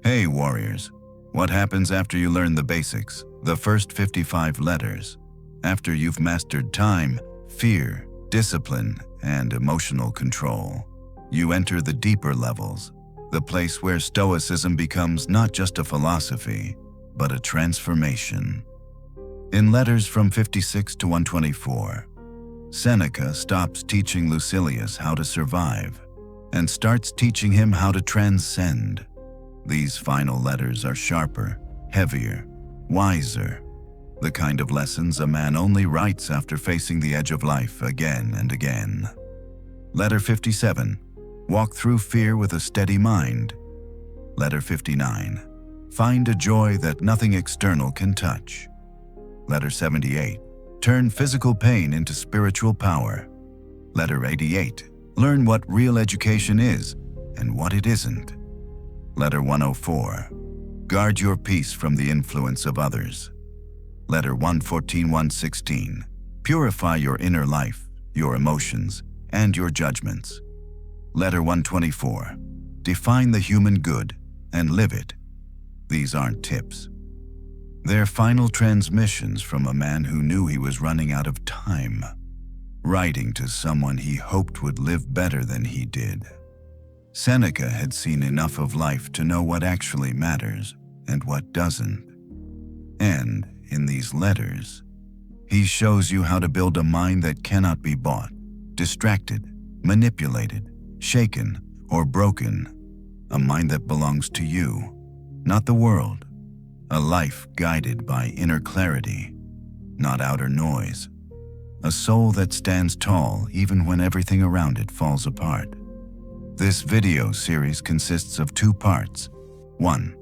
Hey warriors, what happens after you learn the basics, the first 55 letters? After you've mastered time, fear, discipline, and emotional control, you enter the deeper levels, the place where Stoicism becomes not just a philosophy, but a transformation. In Letters from 56 to 124, Seneca stops teaching Lucilius how to survive and starts teaching him how to transcend. These final letters are sharper, heavier, wiser, the kind of lessons a man only writes after facing the edge of life again and again. Letter 57, walk through fear with a steady mind. Letter 59, find a joy that nothing external can touch. Letter 78, turn physical pain into spiritual power. Letter 88, learn what real education is and what it isn't. Letter 104, guard your peace from the influence of others. Letter 114-116, purify your inner life, your emotions, and your judgments. Letter 124, define the human good and live it. These aren't tips. They're final transmissions from a man who knew he was running out of time, writing to someone he hoped would live better than he did. Seneca had seen enough of life to know what actually matters and what doesn't. And in these letters, he shows you how to build a mind that cannot be bought, distracted, manipulated, shaken, or broken. A mind that belongs to you, not the world. A life guided by inner clarity, not outer noise. A soul that stands tall even when everything around it falls apart. This video series consists of 2 parts. 1.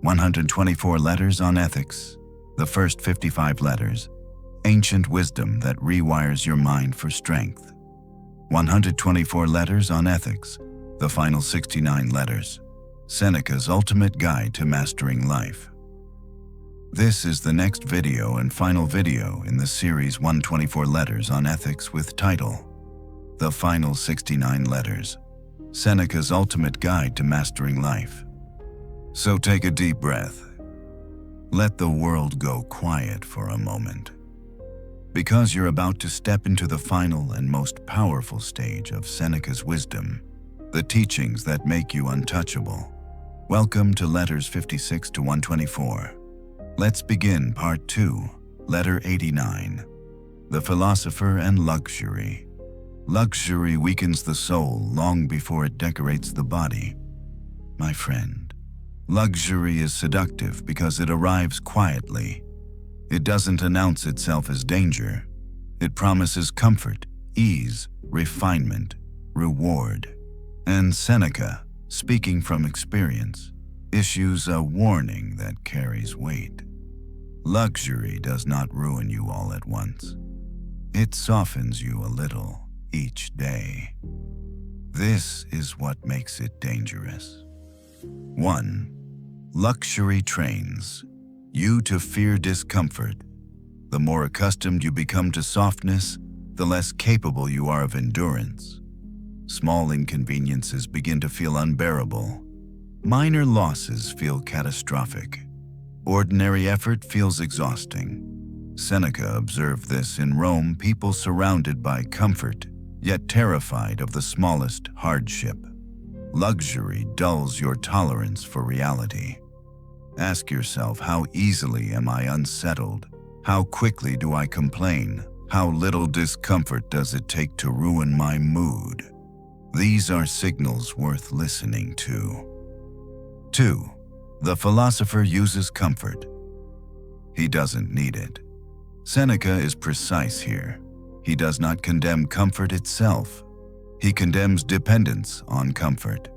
124 letters on ethics, the first 55 letters, ancient wisdom that rewires your mind for strength. 124 letters on ethics, the final 69 letters, Seneca's ultimate guide to mastering life. This is the next video and final video in the series 124 letters on ethics with title, The Final 69 Letters, Seneca's ultimate guide to mastering life. So take a deep breath. Let the world go quiet for a moment, because you're about to step into the final and most powerful stage of Seneca's wisdom, the teachings that make you untouchable. Welcome to Letters 56 to 124. Let's begin Part 2, Letter 89, The Philosopher and Luxury. Luxury weakens the soul long before it decorates the body. My friend, luxury is seductive because it arrives quietly. It doesn't announce itself as danger. It promises comfort, ease, refinement, reward. And Seneca, speaking from experience, issues a warning that carries weight. Luxury does not ruin you all at once. It softens you a little each day. This is what makes it dangerous. 1. Luxury trains you to fear discomfort. The more accustomed you become to softness, the less capable you are of endurance. Small inconveniences begin to feel unbearable. Minor losses feel catastrophic. Ordinary effort feels exhausting. Seneca observed this in Rome, people surrounded by comfort, yet terrified of the smallest hardship. Luxury dulls your tolerance for reality. Ask yourself, how easily am I unsettled? How quickly do I complain? How little discomfort does it take to ruin my mood? These are signals worth listening to. 2. The philosopher uses comfort. He doesn't need it. Seneca is precise here. He does not condemn comfort itself. He condemns dependence on comfort.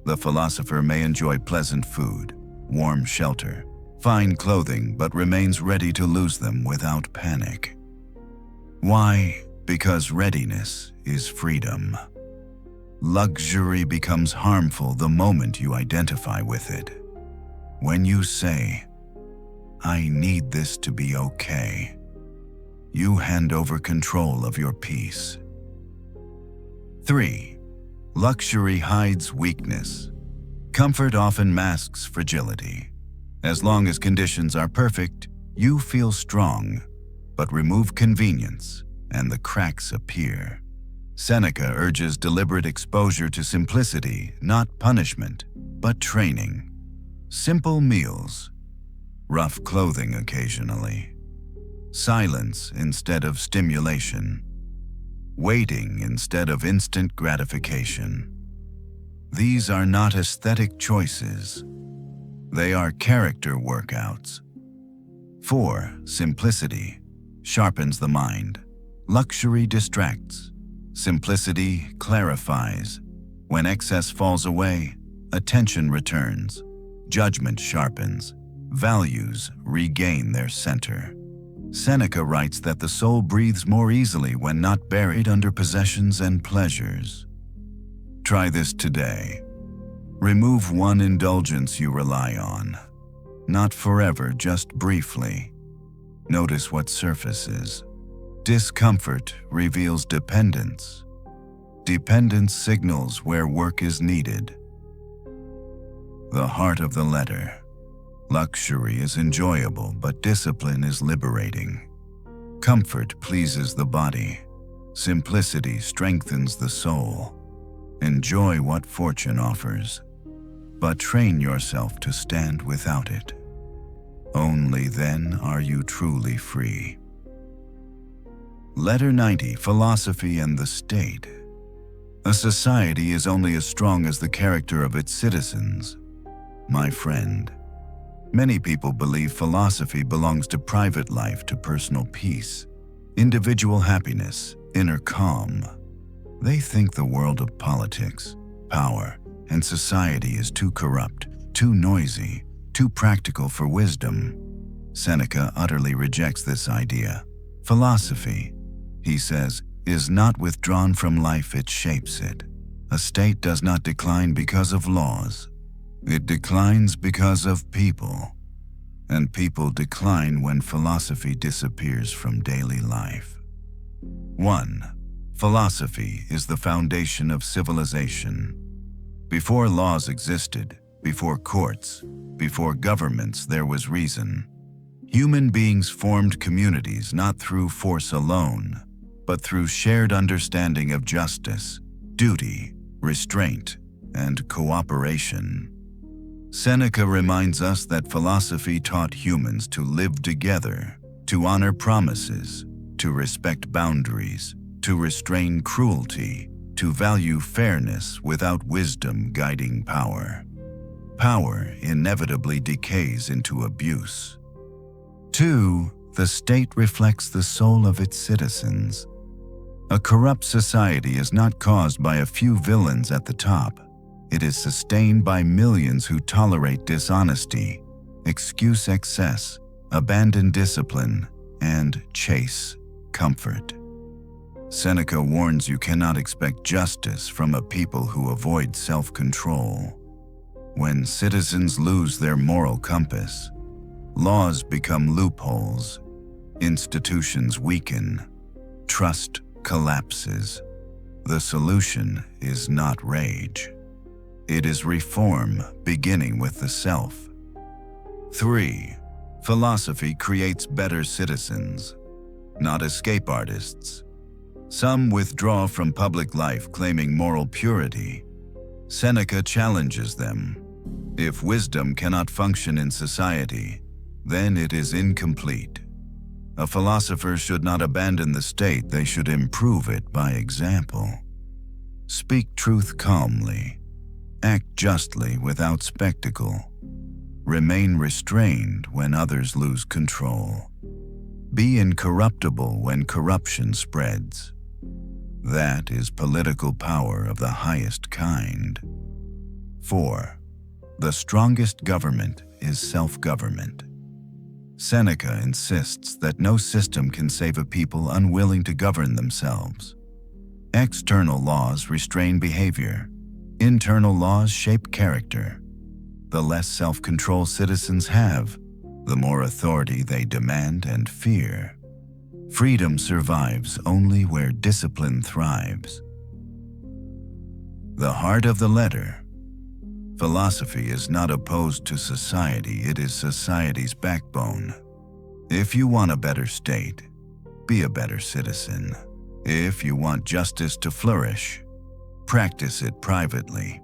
The philosopher may enjoy pleasant food, warm shelter, fine clothing, but remains ready to lose them without panic. Why? Because readiness is freedom. Luxury becomes harmful the moment you identify with it. When you say, "I need this to be okay," you hand over control of your peace. 3. Luxury hides weakness. Comfort often masks fragility. As long as conditions are perfect, you feel strong, but remove convenience and the cracks appear. Seneca urges deliberate exposure to simplicity, not punishment, but training. Simple meals, rough clothing occasionally, silence instead of stimulation, waiting instead of instant gratification. These are not aesthetic choices. They are character workouts. 4. Simplicity sharpens the mind. Luxury distracts. Simplicity clarifies. When excess falls away, attention returns. Judgment sharpens. Values regain their center. Seneca writes that the soul breathes more easily when not buried under possessions and pleasures. Try this today. Remove one indulgence you rely on. Not forever, just briefly. Notice what surfaces. Discomfort reveals dependence. Dependence signals where work is needed. The heart of the letter. Luxury is enjoyable, but discipline is liberating. Comfort pleases the body. Simplicity strengthens the soul. Enjoy what fortune offers, but train yourself to stand without it. Only then are you truly free. Letter 90, Philosophy and the State. A society is only as strong as the character of its citizens. My friend, many people believe philosophy belongs to private life, to personal peace, individual happiness, inner calm. They think the world of politics, power, and society is too corrupt, too noisy, too practical for wisdom. Seneca utterly rejects this idea. Philosophy, he says, is not withdrawn from life, it shapes it. A state does not decline because of laws. It declines because of people. And people decline when philosophy disappears from daily life. 1. Philosophy is the foundation of civilization. Before laws existed, before courts, before governments, there was reason. Human beings formed communities not through force alone, but through shared understanding of justice, duty, restraint, and cooperation. Seneca reminds us that philosophy taught humans to live together, to honor promises, to respect boundaries, to restrain cruelty, to value fairness without wisdom guiding power. Power inevitably decays into abuse. 2. The state reflects the soul of its citizens. A corrupt society is not caused by a few villains at the top. It is sustained by millions who tolerate dishonesty, excuse excess, abandon discipline, and chase comfort. Seneca warns you cannot expect justice from a people who avoid self-control. When citizens lose their moral compass, laws become loopholes, institutions weaken, trust collapses. The solution is not rage. It is reform, beginning with the self. 3. Philosophy creates better citizens, not escape artists. Some withdraw from public life claiming moral purity. Seneca challenges them. If wisdom cannot function in society, then it is incomplete. A philosopher should not abandon the state, they should improve it by example. Speak truth calmly. Act justly without spectacle. Remain restrained when others lose control. Be incorruptible when corruption spreads. That is political power of the highest kind. 4. The strongest government is self-government. Seneca insists that no system can save a people unwilling to govern themselves. External laws restrain behavior. Internal laws shape character. The less self-control citizens have, the more authority they demand and fear. Freedom survives only where discipline thrives. The heart of the letter. Philosophy is not opposed to society, it is society's backbone. If you want a better state, be a better citizen. If you want justice to flourish, practice it privately.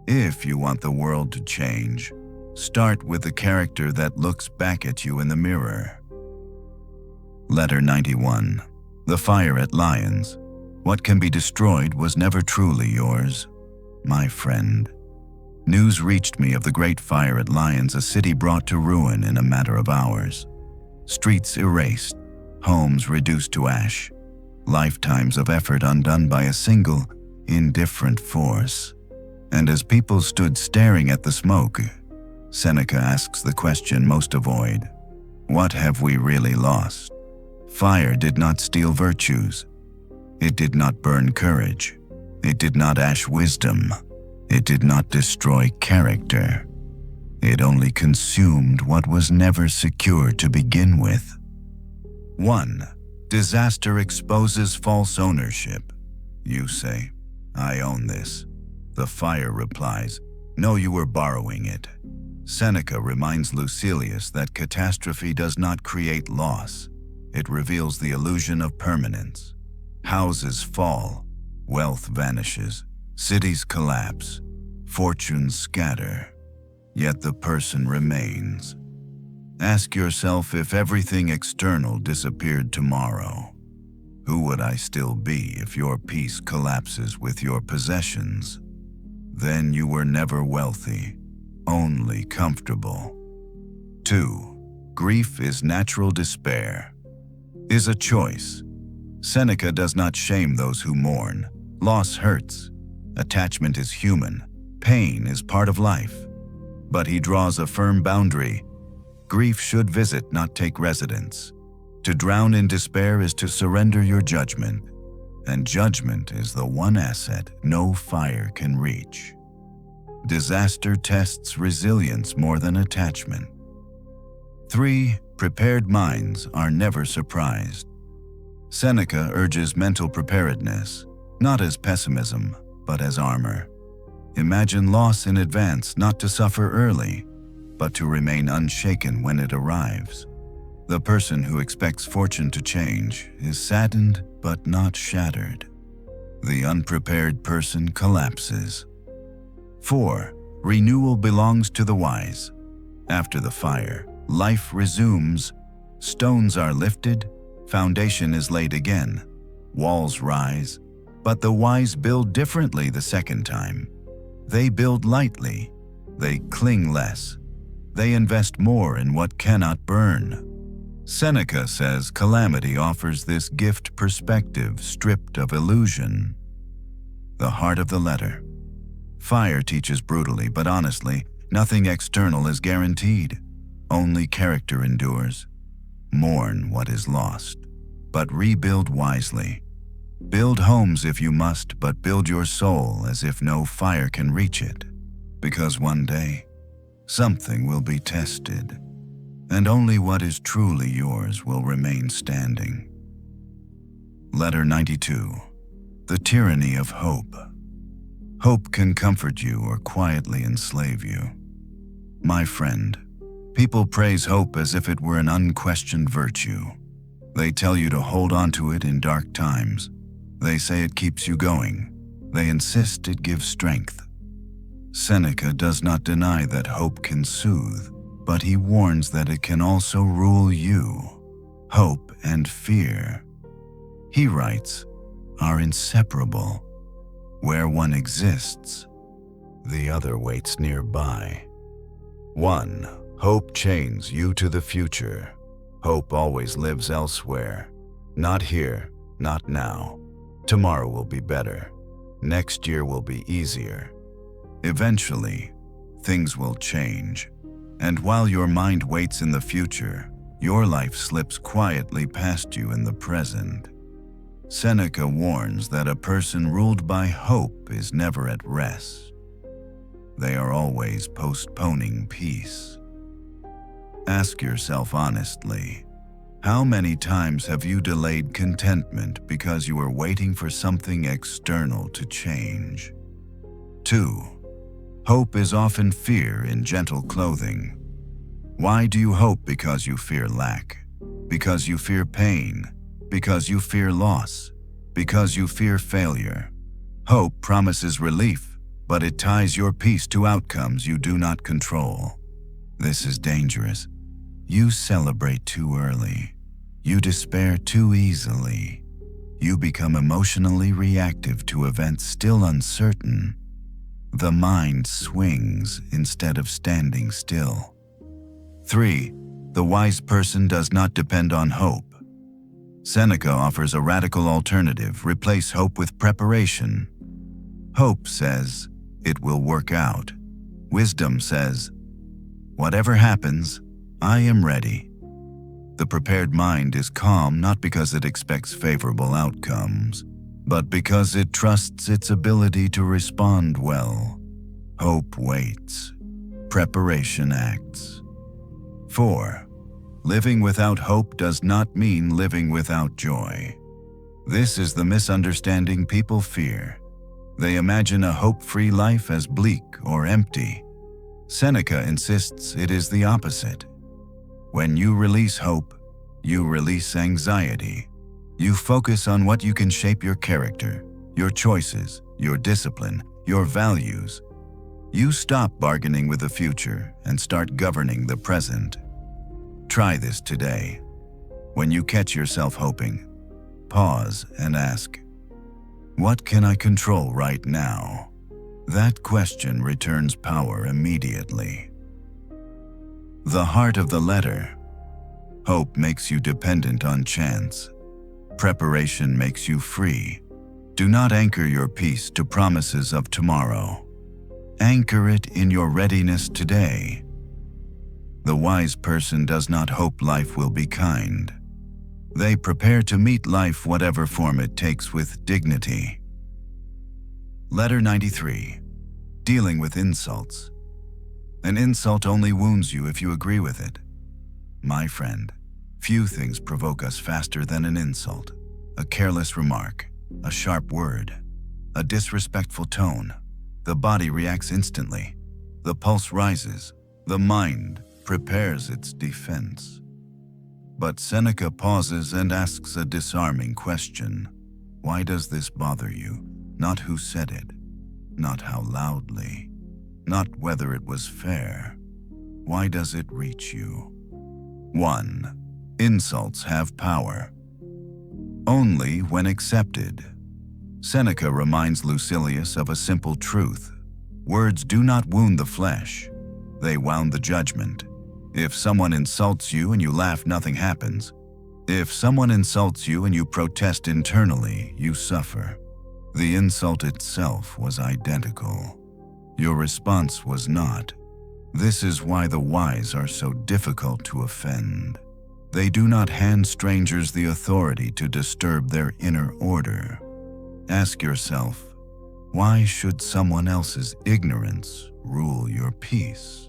If you want the world to change, start with the character that looks back at you in the mirror. Letter 91. The fire at Lyons. What can be destroyed was never truly yours, my friend. News reached me of the great fire at Lyons, a city brought to ruin in a matter of hours. Streets erased, homes reduced to ash, lifetimes of effort undone by a single, indifferent force. And as people stood staring at the smoke, Seneca asks the question most avoid: what have we really lost? Fire did not steal virtues. It did not burn courage. It did not ash wisdom. It did not destroy character. It only consumed what was never secure to begin with. 1. Disaster exposes false ownership. You say, "I own this." The fire replies, "No, you were borrowing it." Seneca reminds Lucilius that catastrophe does not create loss. It reveals the illusion of permanence. Houses fall, wealth vanishes, cities collapse, fortunes scatter, yet the person remains. Ask yourself, if everything external disappeared tomorrow, who would I still be if your peace collapses with your possessions? Then you were never wealthy, only comfortable. 2. Grief is natural despair. Is a choice. Seneca does not shame those who mourn. Loss hurts. Attachment is human. Pain is part of life. But he draws a firm boundary. Grief should visit, not take residence. To drown in despair is to surrender your judgment, and judgment is the one asset no fire can reach. Disaster tests resilience more than attachment. 3. Prepared minds are never surprised. Seneca urges mental preparedness, not as pessimism, but as armor. Imagine loss in advance, not to suffer early, but to remain unshaken when it arrives. The person who expects fortune to change is saddened but not shattered. The unprepared person collapses. 4. Renewal belongs to the wise. After the fire, life resumes. Stones are lifted, foundation is laid again, walls rise, but the wise build differently the second time. They build lightly, they cling less, they invest more in what cannot burn. Seneca says calamity offers this gift perspective stripped of illusion. The heart of the letter. Fire teaches brutally, but honestly, nothing external is guaranteed. Only character endures. Mourn what is lost, but rebuild wisely. Build homes if you must, but build your soul as if no fire can reach it. Because one day, something will be tested, and only what is truly yours will remain standing. Letter 92. The tyranny of hope. Hope can comfort you or quietly enslave you. My friend, people praise hope as if it were an unquestioned virtue. They tell you to hold on to it in dark times. They say it keeps you going. They insist it gives strength. Seneca does not deny that hope can soothe, but he warns that it can also rule you. Hope and fear, he writes, are inseparable. Where one exists, the other waits nearby. 1. Hope chains you to the future. Hope always lives elsewhere. Not here, not now. Tomorrow will be better. Next year will be easier. Eventually, things will change. And while your mind waits in the future, your life slips quietly past you in the present. Seneca warns that a person ruled by hope is never at rest. They are always postponing peace. Ask yourself honestly, how many times have you delayed contentment because you were waiting for something external to change? 2. Hope is often fear in gentle clothing. Why do you hope? Because you fear lack, because you fear pain, because you fear loss, because you fear failure. Hope promises relief, but it ties your peace to outcomes you do not control. This is dangerous. You celebrate too early. You despair too easily. You become emotionally reactive to events still uncertain. The mind swings instead of standing still. 3. The wise person does not depend on hope. Seneca offers a radical alternative: replace hope with preparation. Hope says, "It will work out." Wisdom says, "Whatever happens, I am ready." The prepared mind is calm not because it expects favorable outcomes, but because it trusts its ability to respond well. Hope waits. Preparation acts. 4. Living without hope does not mean living without joy. This is the misunderstanding people fear. They imagine a hope-free life as bleak or empty. Seneca insists it is the opposite. When you release hope, you release anxiety. You focus on what you can shape: your character, your choices, your discipline, your values. You stop bargaining with the future and start governing the present. Try this today. When you catch yourself hoping, pause and ask, "What can I control right now?" That question returns power immediately. The heart of the letter. Hope makes you dependent on chance. Preparation makes you free. Do not anchor your peace to promises of tomorrow. Anchor it in your readiness today. The wise person does not hope life will be kind. They prepare to meet life, whatever form it takes, with dignity. Letter 93. Dealing with insults. An insult only wounds you if you agree with it. My friend, few things provoke us faster than an insult. A careless remark, a sharp word, a disrespectful tone. The body reacts instantly. The pulse rises. The mind prepares its defense. But Seneca pauses and asks a disarming question. Why does this bother you? Not who said it, not how loudly, not whether it was fair. Why does it reach you? 1. Insults have power. Only when accepted. Seneca reminds Lucilius of a simple truth. Words do not wound the flesh. They wound the judgment. If someone insults you and you laugh, nothing happens. If someone insults you and you protest internally, you suffer. The insult itself was identical. Your response was not. This is why the wise are so difficult to offend. They do not hand strangers the authority to disturb their inner order. Ask yourself, why should someone else's ignorance rule your peace?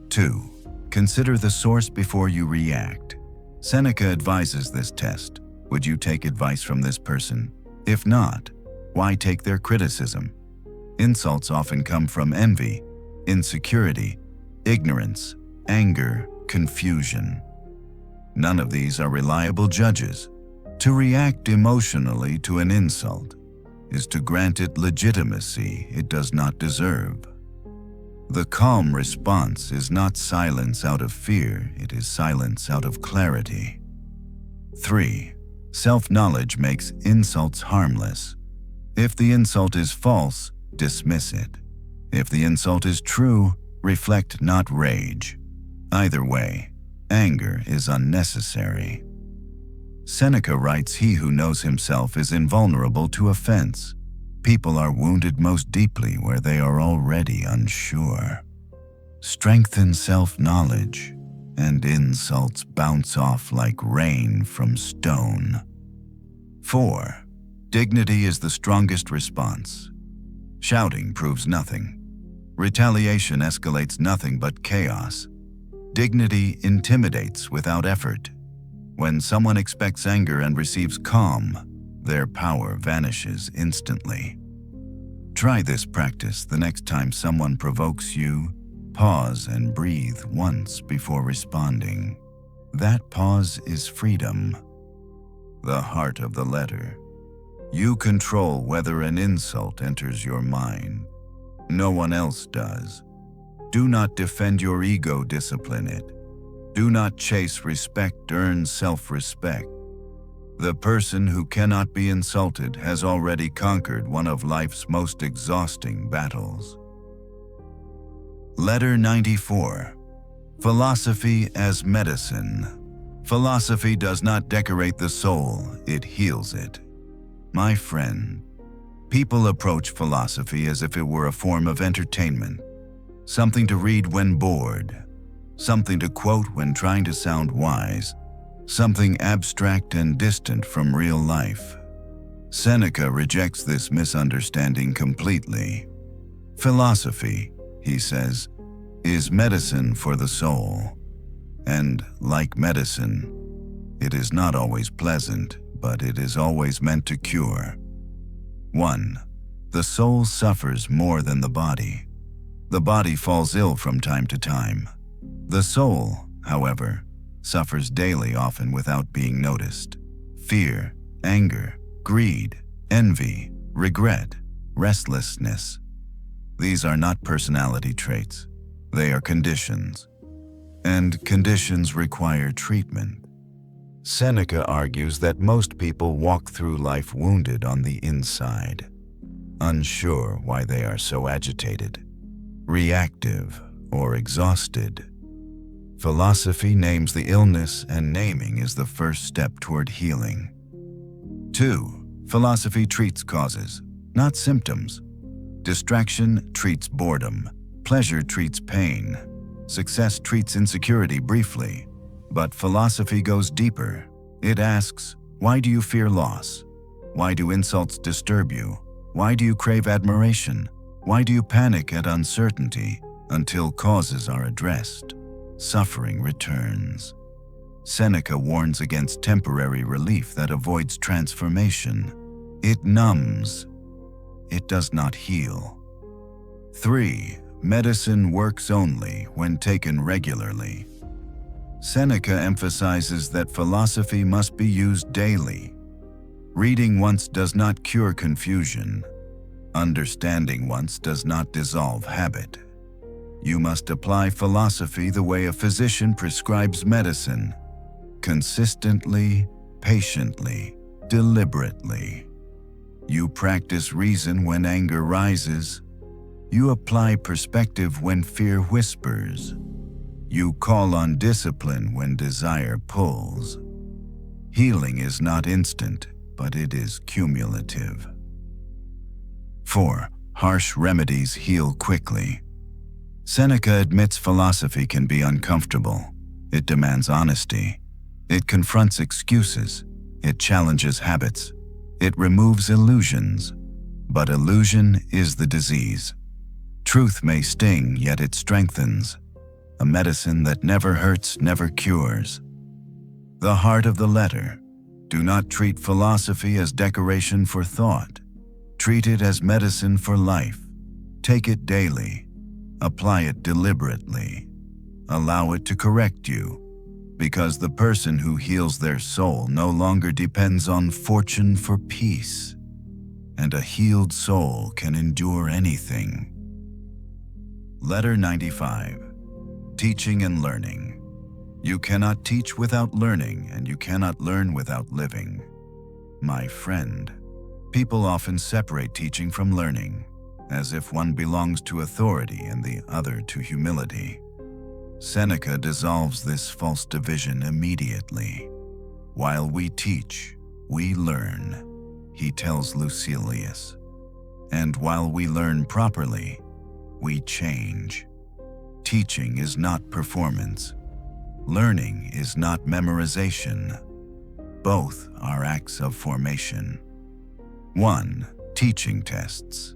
2. Consider the source before you react. Seneca advises this test. Would you take advice from this person? If not, why take their criticism? Insults often come from envy, insecurity, ignorance, anger, confusion. None of these are reliable judges. To react emotionally to an insult is to grant it legitimacy it does not deserve. The calm response is not silence out of fear, it is silence out of clarity. 3. Self-knowledge makes insults harmless. If the insult is false, dismiss it. If the insult is true, reflect, not rage. Either way, anger is unnecessary. Seneca writes, "He who knows himself is invulnerable to offense." People are wounded most deeply where they are already unsure. Strengthen self-knowledge, and insults bounce off like rain from stone. 4. Dignity is the strongest response. Shouting proves nothing. Retaliation escalates nothing but chaos. Dignity intimidates without effort. When someone expects anger and receives calm, their power vanishes instantly. Try this practice the next time someone provokes you. Pause and breathe once before responding. That pause is freedom. The heart of the letter. You control whether an insult enters your mind. No one else does. Do not defend your ego, discipline it. Do not chase respect, earn self-respect. The person who cannot be insulted has already conquered one of life's most exhausting battles. Letter 94. Philosophy as medicine. Philosophy does not decorate the soul, it heals it. My friend, people approach philosophy as if it were a form of entertainment, something to read when bored, something to quote when trying to sound wise, something abstract and distant from real life. Seneca rejects this misunderstanding completely. Philosophy, he says, is medicine for the soul. And, like medicine, it is not always pleasant, but it is always meant to cure. 1. The soul suffers more than the body. The body falls ill from time to time. The soul, however, suffers daily, often without being noticed. Fear, anger, greed, envy, regret, restlessness. These are not personality traits. They are conditions. And conditions require treatment. Seneca argues that most people walk through life wounded on the inside, unsure why they are so agitated, reactive, or exhausted. Philosophy names the illness, and naming is the first step toward healing. 2. Philosophy treats causes, not symptoms. Distraction treats boredom. Pleasure treats pain. Success treats insecurity briefly. But philosophy goes deeper. It asks, why do you fear loss? Why do insults disturb you? Why do you crave admiration? Why do you panic at uncertainty? Until causes are addressed, suffering returns. Seneca warns against temporary relief that avoids transformation. It numbs. It does not heal. 3. Medicine works only when taken regularly. Seneca emphasizes that philosophy must be used daily. Reading once does not cure confusion. Understanding once does not dissolve habit. You must apply philosophy the way a physician prescribes medicine, consistently, patiently, deliberately. You practice reason when anger rises. You apply perspective when fear whispers. You call on discipline when desire pulls. Healing is not instant, but it is cumulative. 4. Harsh remedies heal quickly. Seneca admits philosophy can be uncomfortable. It demands honesty. It confronts excuses. It challenges habits. It removes illusions. But illusion is the disease. Truth may sting, yet it strengthens. A medicine that never hurts, never cures. The heart of the letter. Do not treat philosophy as decoration for thought. Treat it as medicine for life. Take it daily. Apply it deliberately. Allow it to correct you, because the person who heals their soul no longer depends on fortune for peace, and a healed soul can endure anything. Letter 95. Teaching and learning. You cannot teach without learning, and you cannot learn without living. My friend, people often separate teaching from learning, as if one belongs to authority and the other to humility. Seneca dissolves this false division immediately. While we teach, we learn, he tells Lucilius. And while we learn properly, we change. Teaching is not performance. Learning is not memorization. Both are acts of formation. 1. Teaching tests.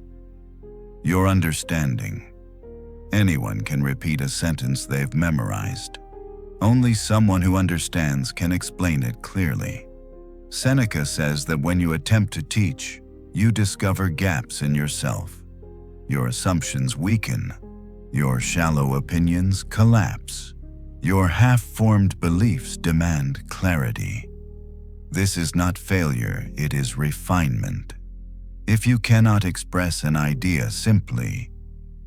Your understanding. Anyone can repeat a sentence they've memorized. Only someone who understands can explain it clearly. Seneca says that when you attempt to teach, you discover gaps in yourself. Your assumptions weaken. Your shallow opinions collapse. Your half-formed beliefs demand clarity. This is not failure, it is refinement. If you cannot express an idea simply,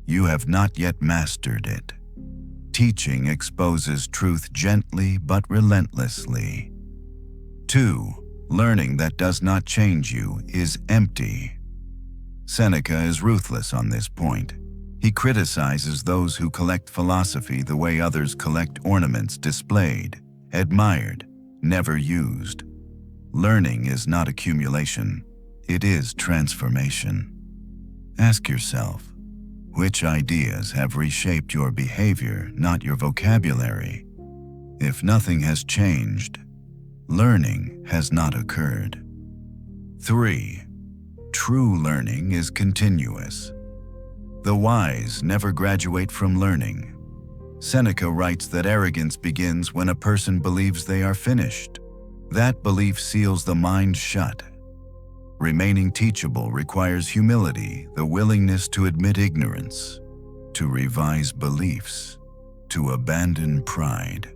you have not yet mastered it. Teaching exposes truth gently but relentlessly. 2. Learning that does not change you is empty. Seneca is ruthless on this point. He criticizes those who collect philosophy the way others collect ornaments displayed, admired, never used. Learning is not accumulation, it is transformation. Ask yourself, which ideas have reshaped your behavior, not your vocabulary? If nothing has changed, learning has not occurred. 3. True learning is continuous. The wise never graduate from learning. Seneca writes that arrogance begins when a person believes they are finished. That belief seals the mind shut. Remaining teachable requires humility, the willingness to admit ignorance, to revise beliefs, to abandon pride.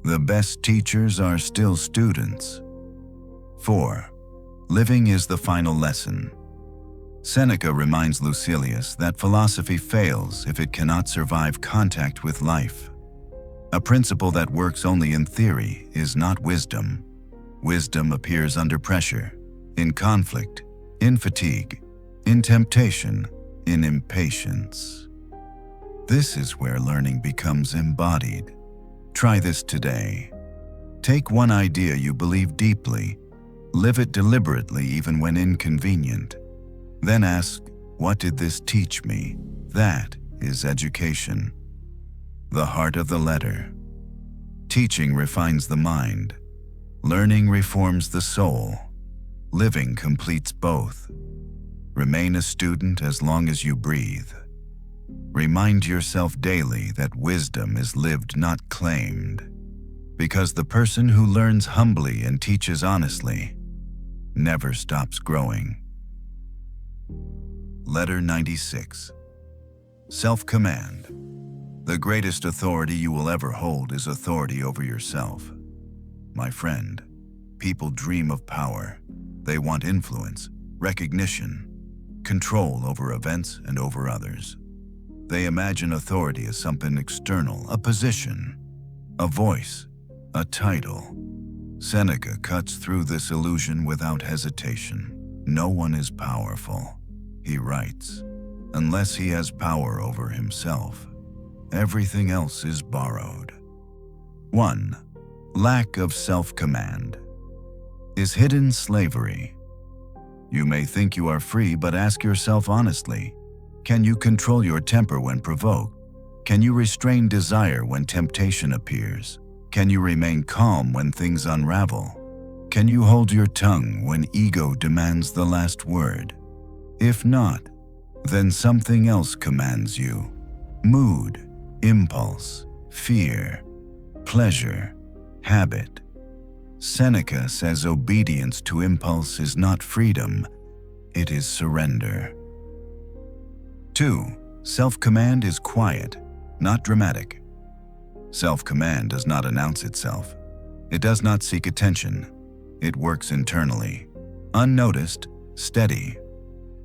The best teachers are still students. 4. Living is the final lesson. Seneca reminds Lucilius that philosophy fails if it cannot survive contact with life. A principle that works only in theory is not wisdom. Wisdom appears under pressure, in conflict, in fatigue, in temptation, in impatience. This is where learning becomes embodied. Try this today. Take one idea you believe deeply, live it deliberately even when inconvenient. Then ask, what did this teach me? That is education. The heart of the letter. Teaching refines the mind. Learning reforms the soul. Living completes both. Remain a student as long as you breathe. Remind yourself daily that wisdom is lived, not claimed. Because the person who learns humbly and teaches honestly never stops growing. Letter 96. Self-command. The greatest authority you will ever hold is authority over yourself. My friend, people dream of power. They want influence, recognition, control over events and over others. They imagine authority as something external, a position, a voice, a title. Seneca cuts through this illusion without hesitation. No one is powerful, he writes, unless he has power over himself. Everything else is borrowed. 1. Lack of self-command is hidden slavery. You may think you are free, but ask yourself honestly, can you control your temper when provoked? Can you restrain desire when temptation appears? Can you remain calm when things unravel? Can you hold your tongue when ego demands the last word? If not, then something else commands you. Mood, impulse, fear, pleasure, habit. Seneca says obedience to impulse is not freedom, it is surrender. 2. Self-command is quiet, not dramatic. Self-command does not announce itself. It does not seek attention. It works internally, unnoticed, steady.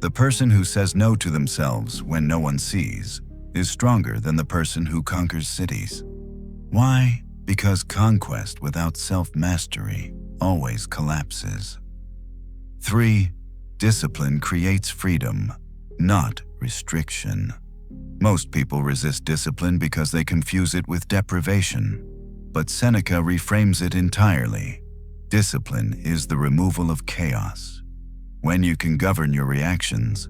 The person who says no to themselves when no one sees is stronger than the person who conquers cities. Why? Because conquest without self-mastery always collapses. 3. Discipline creates freedom, not restriction. Most people resist discipline because they confuse it with deprivation, but Seneca reframes it entirely. Discipline is the removal of chaos. When you can govern your reactions,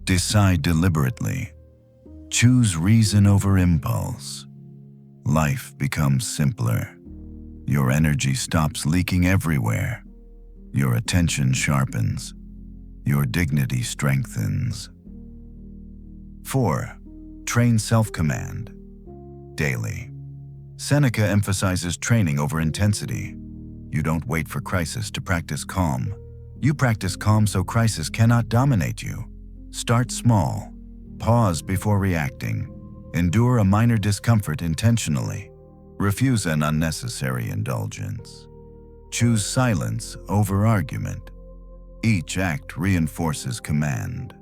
decide deliberately, choose reason over impulse, life becomes simpler. Your energy stops leaking everywhere. Your attention sharpens. Your dignity strengthens. 4. Train self-command daily. Seneca emphasizes training over intensity. You don't wait for crisis to practice calm. You practice calm so crisis cannot dominate you. Start small. Pause before reacting. Endure a minor discomfort intentionally. Refuse an unnecessary indulgence. Choose silence over argument. Each act reinforces command.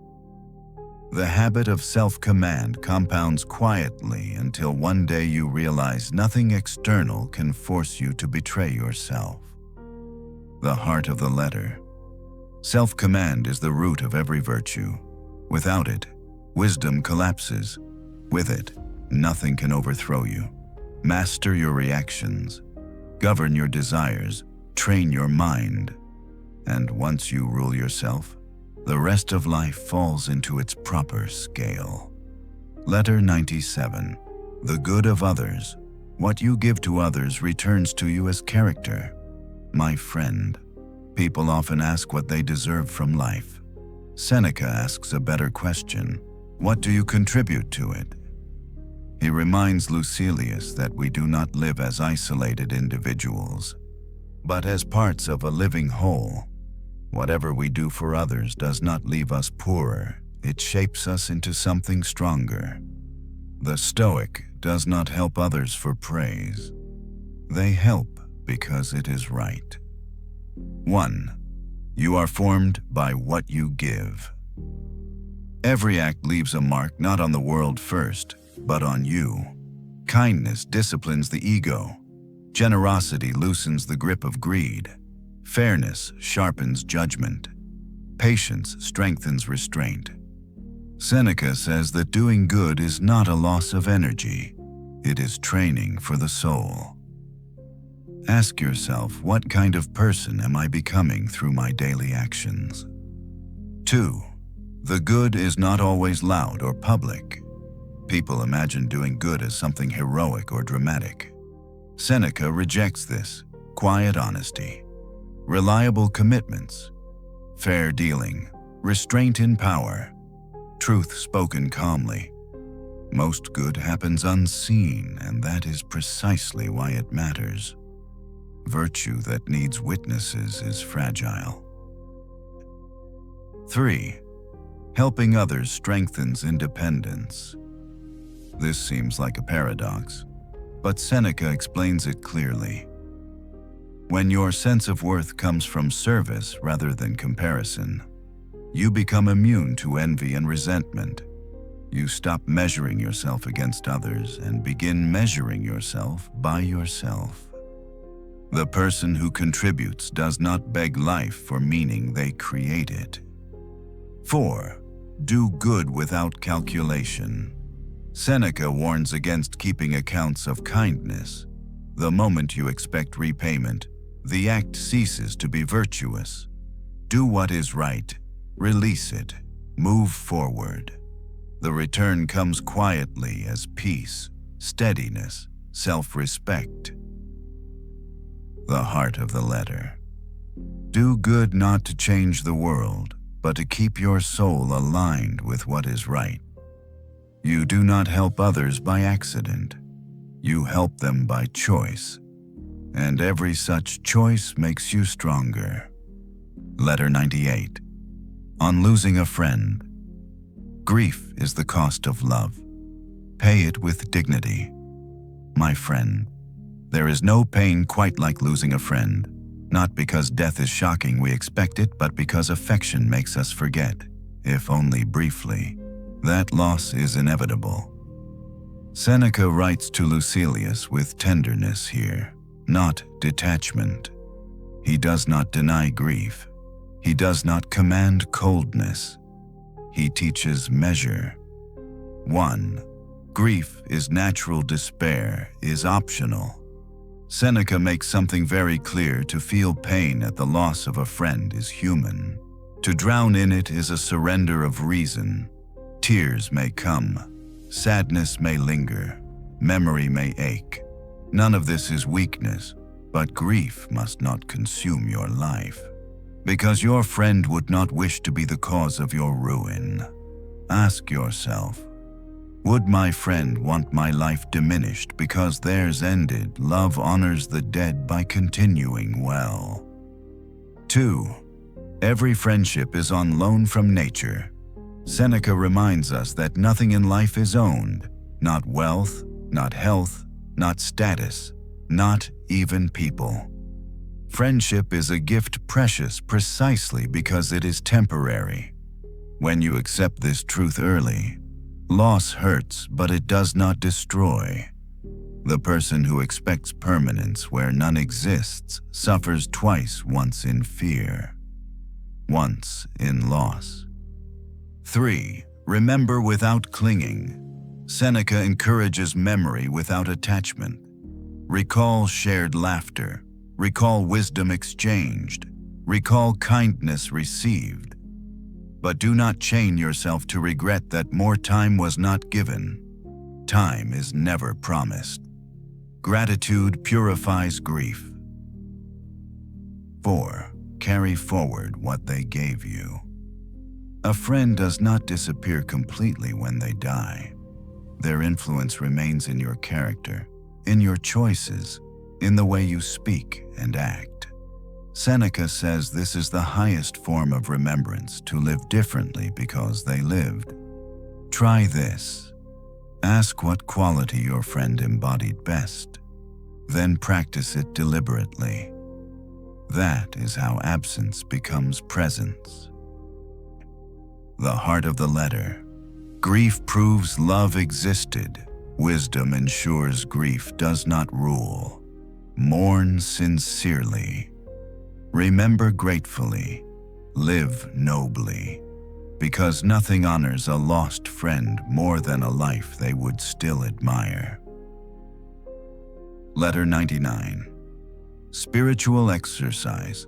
The habit of self-command compounds quietly until one day you realize nothing external can force you to betray yourself. The heart of the letter. Self-command is the root of every virtue. Without it, wisdom collapses. With it, nothing can overthrow you. Master your reactions. Govern your desires. Train your mind. And once you rule yourself, the rest of life falls into its proper scale. Letter 97. The good of others. What you give to others returns to you as character. My friend, people often ask what they deserve from life. Seneca asks a better question. What do you contribute to it? He reminds Lucilius that we do not live as isolated individuals, but as parts of a living whole. Whatever we do for others does not leave us poorer, it shapes us into something stronger. The Stoic does not help others for praise. They help because it is right. 1. You are formed by what you give. Every act leaves a mark not on the world first, but on you. Kindness disciplines the ego. Generosity loosens the grip of greed. Fairness sharpens judgment. Patience strengthens restraint. Seneca says that doing good is not a loss of energy. It is training for the soul. Ask yourself, what kind of person am I becoming through my daily actions? 2. The good is not always loud or public. People imagine doing good as something heroic or dramatic. Seneca rejects this. Quiet honesty, reliable commitments, fair dealing, restraint in power, truth spoken calmly. Most good happens unseen, and that is precisely why it matters. Virtue that needs witnesses is fragile. 3. Helping others strengthens independence. This seems like a paradox, but Seneca explains it clearly. When your sense of worth comes from service rather than comparison, you become immune to envy and resentment. You stop measuring yourself against others and begin measuring yourself by yourself. The person who contributes does not beg life for meaning, they create it. 4. Do good without calculation. Seneca warns against keeping accounts of kindness. The moment you expect repayment, the act ceases to be virtuous. Do what is right, release it, move forward. The return comes quietly as peace, steadiness, self-respect. The heart of the letter. Do good not to change the world, but to keep your soul aligned with what is right. You do not help others by accident. You help them by choice. And every such choice makes you stronger. Letter 98. On losing a friend. Grief is the cost of love. Pay it with dignity. My friend, there is no pain quite like losing a friend, not because death is shocking we expect it, but because affection makes us forget, if only briefly, that loss is inevitable. Seneca writes to Lucilius with tenderness here, not detachment. He does not deny grief. He does not command coldness. He teaches measure. 1. Grief is natural, despair is optional. Seneca makes something very clear: to feel pain at the loss of a friend is human. To drown in it is a surrender of reason. Tears may come, sadness may linger, memory may ache. None of this is weakness, but grief must not consume your life, because your friend would not wish to be the cause of your ruin. Ask yourself, would my friend want my life diminished because theirs ended? Love honors the dead by continuing well. 2. Every friendship is on loan from nature. Seneca reminds us that nothing in life is owned, not wealth, not health, not status, not even people. Friendship is a gift precious precisely because it is temporary. When you accept this truth early, loss hurts, but it does not destroy. The person who expects permanence where none exists suffers twice, once in fear, once in loss. 3. Remember without clinging. Seneca encourages memory without attachment. Recall shared laughter. Recall wisdom exchanged. Recall kindness received. But do not chain yourself to regret that more time was not given. Time is never promised. Gratitude purifies grief. 4. Carry forward what they gave you. A friend does not disappear completely when they die. Their influence remains in your character, in your choices, in the way you speak and act. Seneca says this is the highest form of remembrance, to live differently because they lived. Try this. Ask what quality your friend embodied best. Then practice it deliberately. That is how absence becomes presence. The heart of the letter. Grief proves love existed. Wisdom ensures grief does not rule. Mourn sincerely. Remember gratefully. Live nobly. Because nothing honors a lost friend more than a life they would still admire. Letter 99. Spiritual exercise.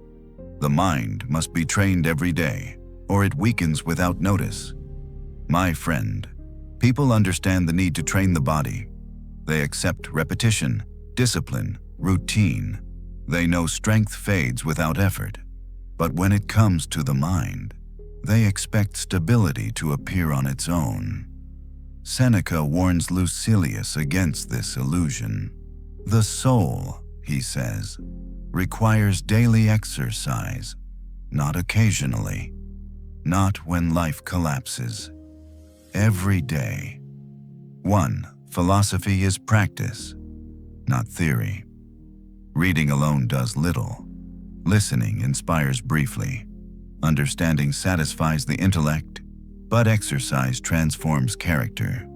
The mind must be trained every day, or it weakens without notice. My friend, people understand the need to train the body. They accept repetition, discipline, routine. They know strength fades without effort. But when it comes to the mind, they expect stability to appear on its own. Seneca warns Lucilius against this illusion. The soul, he says, requires daily exercise, not occasionally, not when life collapses. Every day. 1. Philosophy is practice, not theory. Reading alone does little. Listening inspires briefly. Understanding satisfies the intellect, but exercise transforms character.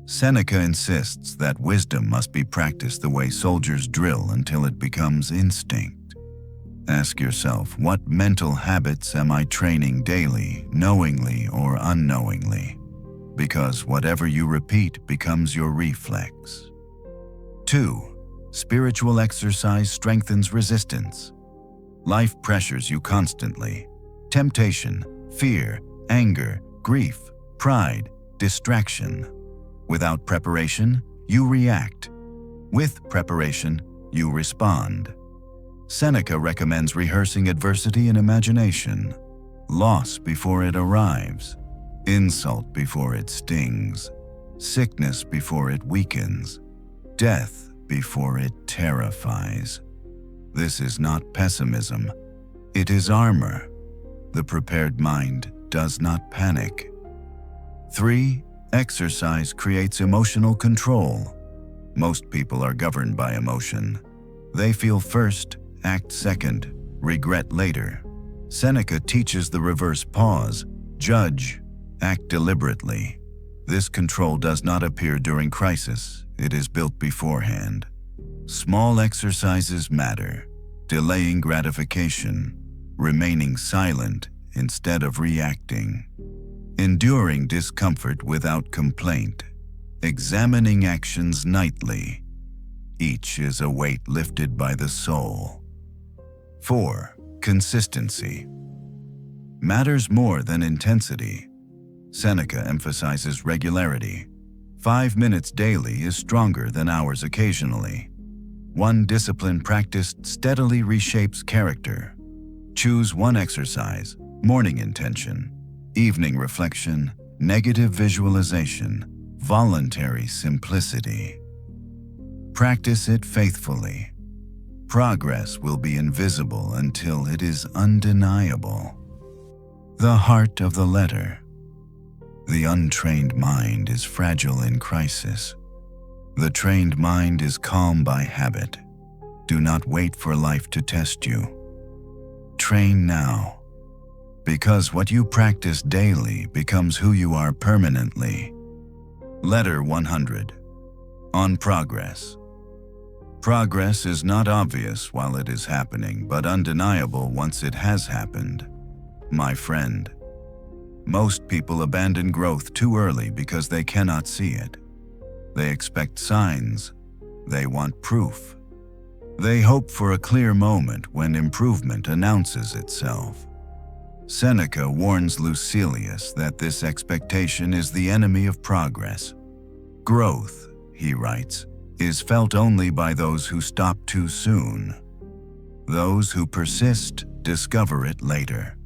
Seneca insists that wisdom must be practiced the way soldiers drill until it becomes instinct. Ask yourself, what mental habits am I training daily, knowingly or unknowingly? Because whatever you repeat becomes your reflex. 2. Spiritual exercise strengthens resistance. Life pressures you constantly. Temptation, fear, anger, grief, pride, distraction. Without preparation, you react. With preparation, you respond. Seneca recommends rehearsing adversity in imagination. Loss before it arrives. Insult before it stings. Sickness before it weakens. Death before it terrifies. This is not pessimism. It is armor. The prepared mind does not panic. 3. Exercise creates emotional control. Most people are governed by emotion. They feel first, act second, regret later. Seneca teaches the reverse: pause, judge, act deliberately. This control does not appear during crisis. It is built beforehand. Small exercises matter. Delaying gratification. Remaining silent instead of reacting. Enduring discomfort without complaint. Examining actions nightly. Each is a weight lifted by the soul. 4. Consistency. Matters more than intensity. Seneca emphasizes regularity. 5 minutes daily is stronger than hours occasionally. One discipline practiced steadily reshapes character. Choose one exercise: morning intention, evening reflection, negative visualization, voluntary simplicity. Practice it faithfully. Progress will be invisible until it is undeniable. The heart of the letter. The untrained mind is fragile in crisis. The trained mind is calm by habit. Do not wait for life to test you. Train now, because what you practice daily becomes who you are permanently. Letter 100. On progress. Progress is not obvious while it is happening, but undeniable once it has happened. My friend, most people abandon growth too early because they cannot see it. They expect signs. They want proof. They hope for a clear moment when improvement announces itself. Seneca warns Lucilius that this expectation is the enemy of progress. Growth, he writes, is felt only by those who stop too soon. Those who persist discover it later.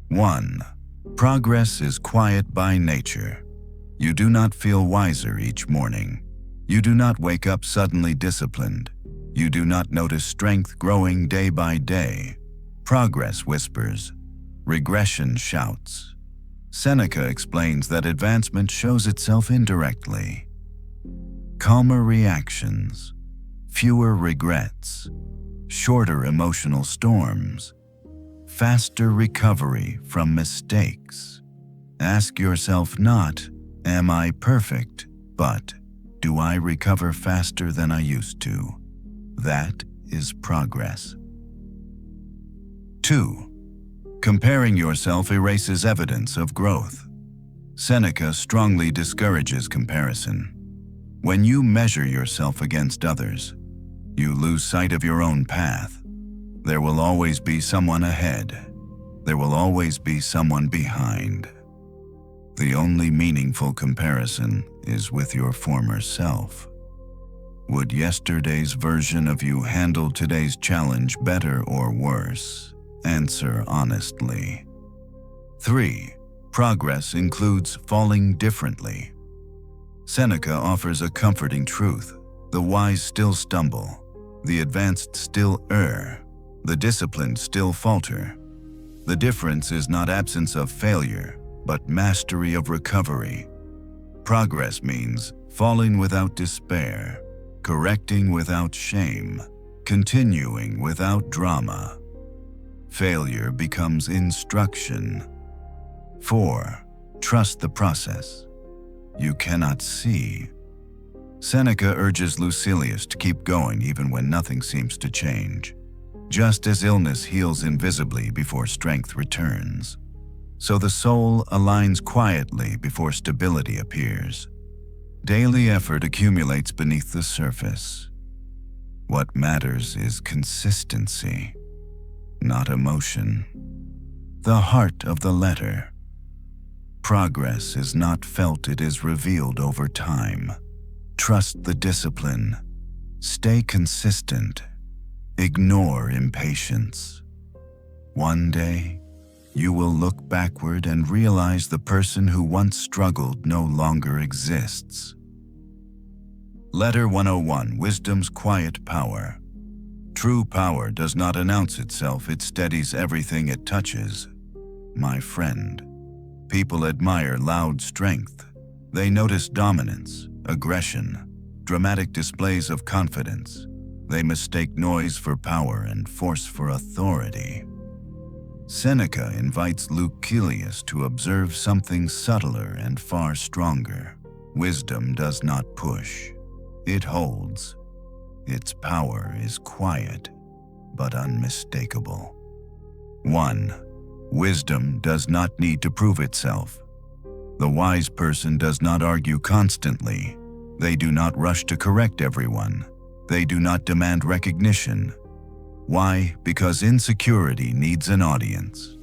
1. Progress is quiet by nature. You do not feel wiser each morning. You do not wake up suddenly disciplined. You do not notice strength growing day by day. Progress whispers. Regression shouts. Seneca explains that advancement shows itself indirectly. Calmer reactions, fewer regrets, shorter emotional storms, faster recovery from mistakes. Ask yourself not, am I perfect, but do I recover faster than I used to? That is progress. 2. Comparing yourself erases evidence of growth. Seneca strongly discourages comparison. When you measure yourself against others, you lose sight of your own path. There will always be someone ahead. There will always be someone behind. The only meaningful comparison is with your former self. Would yesterday's version of you handle today's challenge better or worse? Answer honestly. 3. Progress includes falling differently. Seneca offers a comforting truth. The wise still stumble. The advanced still err. The disciplined still falter. The difference is not absence of failure, but mastery of recovery. Progress means falling without despair, correcting without shame, continuing without drama. Failure becomes instruction. 4. Trust the process. You cannot see. Seneca urges Lucilius to keep going even when nothing seems to change. Just as illness heals invisibly before strength returns, so the soul aligns quietly before stability appears. Daily effort accumulates beneath the surface. What matters is consistency, not emotion. The heart of the letter. Progress is not felt, it is revealed over time. Trust the discipline. Stay consistent. Ignore impatience. One day, you will look backward and realize the person who once struggled no longer exists. Letter 101. Wisdom's quiet power. True power does not announce itself, it steadies everything it touches. My friend, people admire loud strength. They notice dominance, aggression, dramatic displays of confidence. They mistake noise for power and force for authority. Seneca invites Lucilius to observe something subtler and far stronger. Wisdom does not push. It holds. Its power is quiet, but unmistakable. 1. Wisdom does not need to prove itself. The wise person does not argue constantly. They do not rush to correct everyone. They do not demand recognition. Why? Because insecurity needs an audience.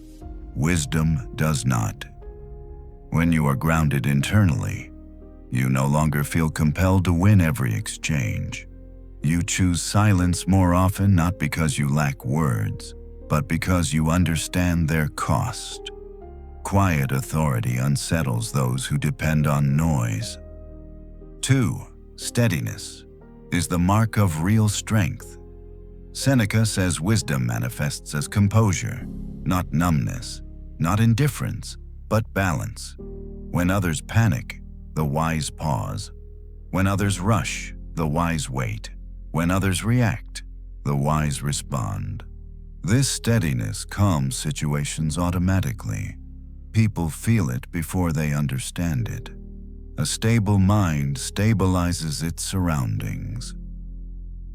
Wisdom does not. When you are grounded internally, you no longer feel compelled to win every exchange. You choose silence more often not because you lack words, but because you understand their cost. Quiet authority unsettles those who depend on noise. 2. Steadiness is the mark of real strength. Seneca says wisdom manifests as composure, not numbness, not indifference, but balance. When others panic, the wise pause. When others rush, the wise wait. When others react, the wise respond. This steadiness calms situations automatically. People feel it before they understand it. A stable mind stabilizes its surroundings.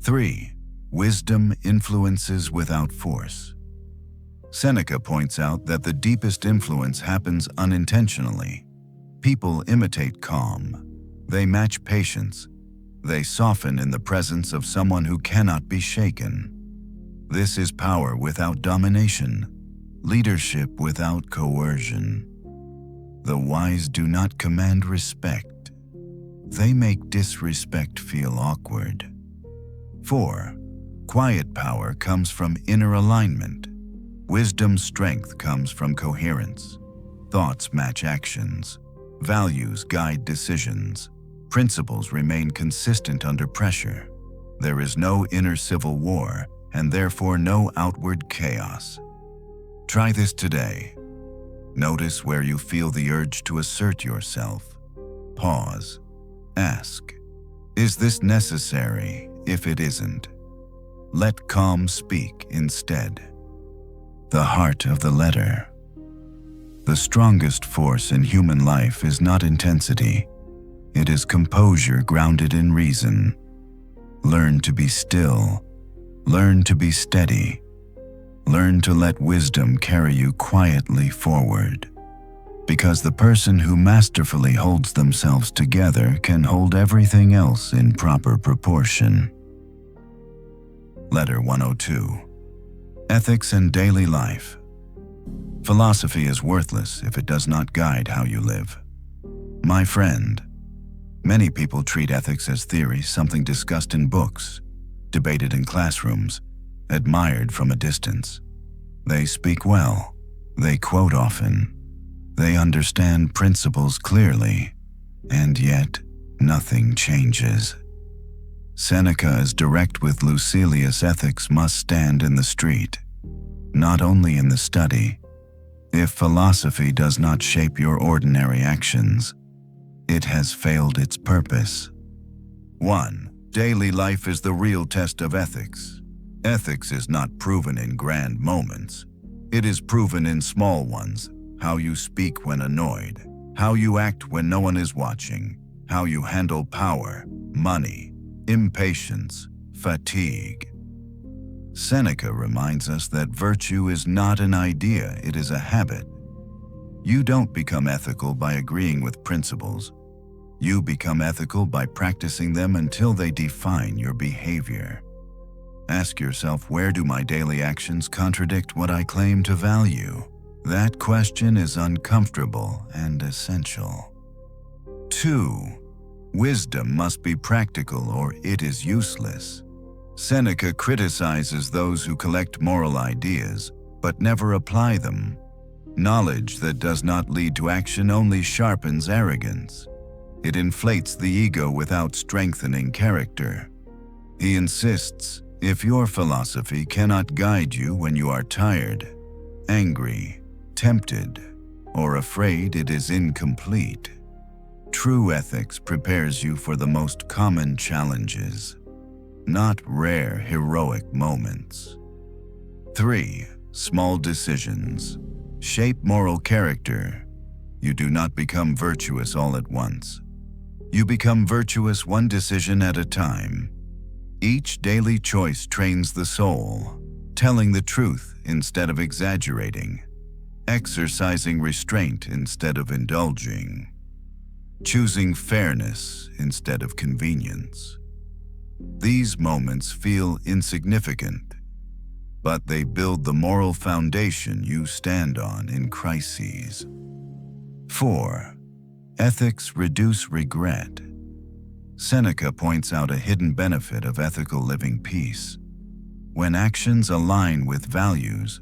3. Wisdom influences without force. Seneca points out that the deepest influence happens unintentionally. People imitate calm. They match patience. They soften in the presence of someone who cannot be shaken. This is power without domination, leadership without coercion. The wise do not command respect. They make disrespect feel awkward. 4. Quiet power comes from inner alignment. Wisdom's strength comes from coherence. Thoughts match actions. Values guide decisions. Principles remain consistent under pressure. There is no inner civil war, and therefore no outward chaos. Try this today. Notice where you feel the urge to assert yourself. Pause. Ask, is this necessary? If it isn't, let calm speak instead. The heart of the letter. The strongest force in human life is not intensity. It is composure grounded in reason. Learn to be still. Learn to be steady. Learn to let wisdom carry you quietly forward. Because the person who masterfully holds themselves together can hold everything else in proper proportion. Letter 102. Ethics and Daily Life. Philosophy is worthless if it does not guide how you live. My friend, many people treat ethics as theory, something discussed in books, debated in classrooms, admired from a distance. They speak well. They quote often. They understand principles clearly, and yet nothing changes. Seneca is direct with Lucilius. Ethics must stand in the street, not only in the study. If philosophy does not shape your ordinary actions, it has failed its purpose. 1. Daily life is the real test of ethics. Ethics is not proven in grand moments. It is proven in small ones. How you speak when annoyed, how you act when no one is watching, how you handle power, money, impatience, fatigue. Seneca reminds us that virtue is not an idea, it is a habit. You don't become ethical by agreeing with principles. You become ethical by practicing them until they define your behavior. Ask yourself, where do my daily actions contradict what I claim to value? That question is uncomfortable and essential. 2. Wisdom must be practical or it is useless. Seneca criticizes those who collect moral ideas but never apply them. Knowledge that does not lead to action only sharpens arrogance. It inflates the ego without strengthening character. He insists, if your philosophy cannot guide you when you are tired, angry, tempted, or afraid, it is incomplete. True ethics prepares you for the most common challenges, not rare heroic moments. 3. Small decisions shape moral character. You do not become virtuous all at once. You become virtuous one decision at a time. Each daily choice trains the soul, telling the truth instead of exaggerating, exercising restraint instead of indulging, choosing fairness instead of convenience. These moments feel insignificant, but they build the moral foundation you stand on in crises. 4. Ethics reduce regret. Seneca points out a hidden benefit of ethical living: peace. When actions align with values,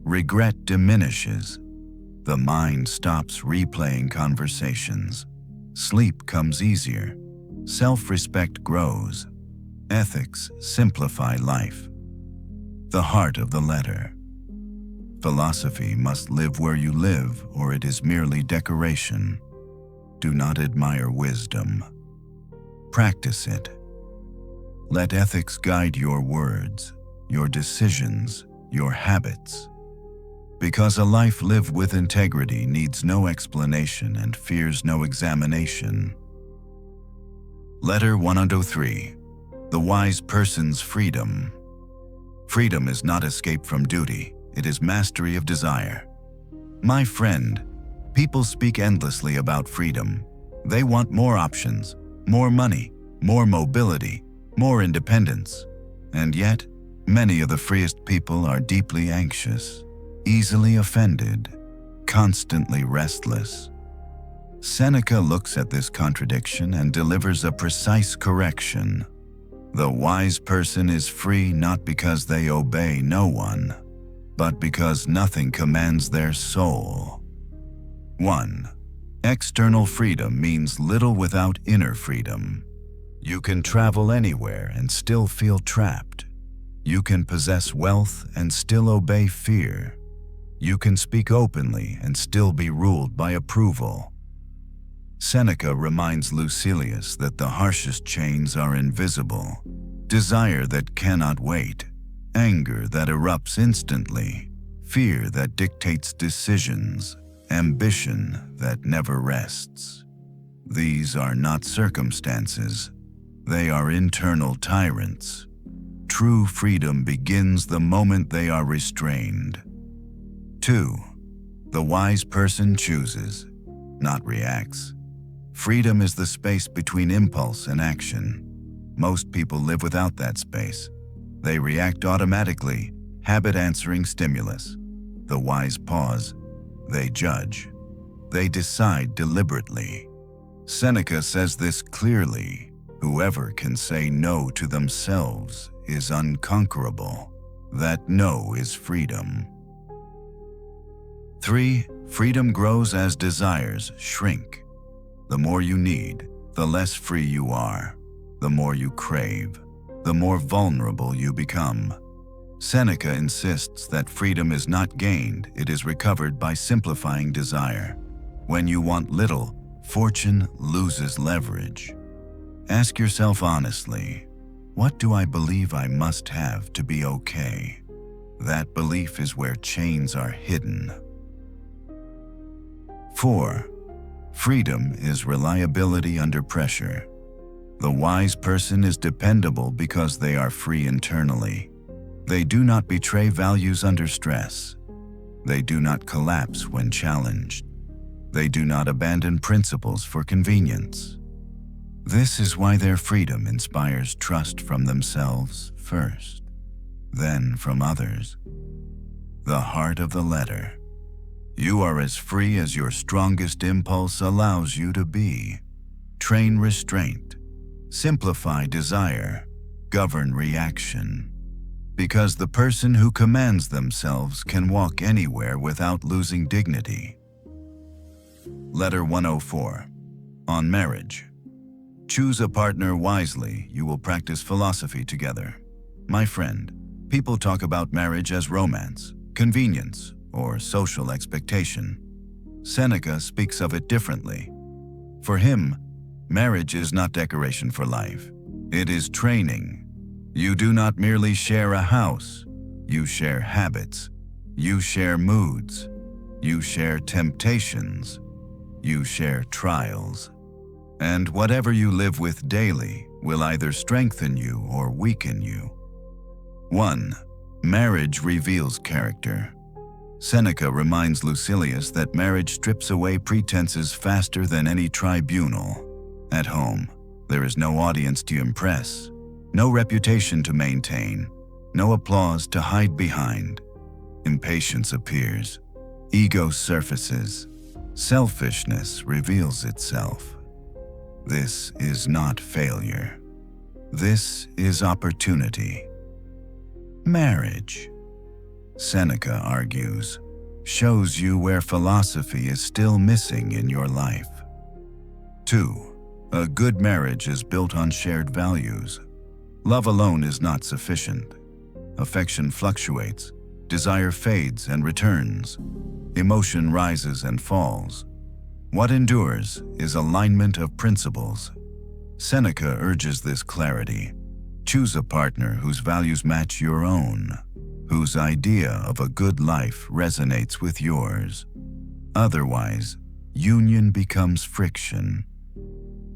regret diminishes. The mind stops replaying conversations. Sleep comes easier. Self-respect grows. Ethics simplify life. The heart of the letter. Philosophy must live where you live, or it is merely decoration. do not admire wisdom. Practice it. Let ethics guide your words, your decisions, your habits. Because a life lived with integrity needs no explanation and fears no examination. Letter 103. The wise person's freedom. Freedom is not escape from duty, it is mastery of desire. My friend, people speak endlessly about freedom. They want more options, more money, more mobility, more independence. And yet, many of the freest people are deeply anxious, easily offended, constantly restless. Seneca looks at this contradiction and delivers a precise correction. The wise person is free not because they obey no one, but because nothing commands their soul. 1. External freedom means little without inner freedom. You can travel anywhere and still feel trapped. You can possess wealth and still obey fear. You can speak openly and still be ruled by approval. Seneca reminds Lucilius that the harshest chains are invisible. Desire that cannot wait, anger that erupts instantly, fear that dictates decisions, ambition that never rests. These are not circumstances. They are internal tyrants. True freedom begins the moment they are restrained. 2. The wise person chooses, not reacts. Freedom is the space between impulse and action. Most people live without that space. They react automatically, habit answering stimulus. The wise pause. They judge. They decide deliberately. Seneca says this clearly. Whoever can say no to themselves is unconquerable. That no is freedom. 3. Freedom grows as desires shrink. The more you need, the less free you are. The more you crave, the more vulnerable you become. Seneca insists that freedom is not gained, it is recovered by simplifying desire. When you want little, fortune loses leverage. Ask yourself honestly, what do I believe I must have to be okay? That belief is where chains are hidden. 4. Freedom is reliability under pressure. The wise person is dependable because they are free internally. They do not betray values under stress. They do not collapse when challenged. They do not abandon principles for convenience. This is why their freedom inspires trust from themselves first, then from others. The heart of the letter. You are as free as your strongest impulse allows you to be. Train restraint. Simplify desire. Govern reaction. Because the person who commands themselves can walk anywhere without losing dignity. Letter 104. On marriage. Choose a partner wisely, you will practice philosophy together. My friend, people talk about marriage as romance, convenience, or social expectation. Seneca speaks of it differently. For him, marriage is not decoration for life. It is training. You do not merely share a house. You share habits. You share moods. You share temptations. You share trials. And whatever you live with daily will either strengthen you or weaken you. 1. Marriage reveals character. Seneca reminds Lucilius that marriage strips away pretenses faster than any tribunal. At home, there is no audience to impress, no reputation to maintain, no applause to hide behind. Impatience appears, ego surfaces, selfishness reveals itself. This is not failure. This is opportunity. Marriage, Seneca argues, shows you where philosophy is still missing in your life. 2. A good marriage is built on shared values. Love alone is not sufficient. Affection fluctuates, desire fades and returns, emotion rises and falls. What endures is alignment of principles. Seneca urges this clarity. Choose a partner whose values match your own, whose idea of a good life resonates with yours. Otherwise, union becomes friction.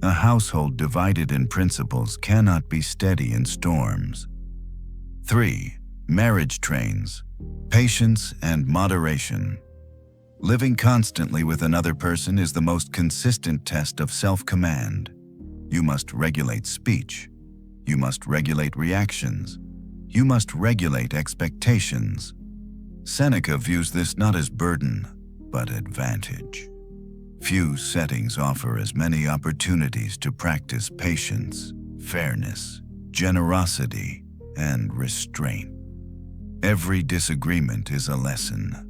A household divided in principles cannot be steady in storms. 3. Marriage trains patience and moderation. Living constantly with another person is the most consistent test of self-command. You must regulate speech. You must regulate reactions. You must regulate expectations. Seneca views this not as burden, but advantage. Few settings offer as many opportunities to practice patience, fairness, generosity, and restraint. Every disagreement is a lesson.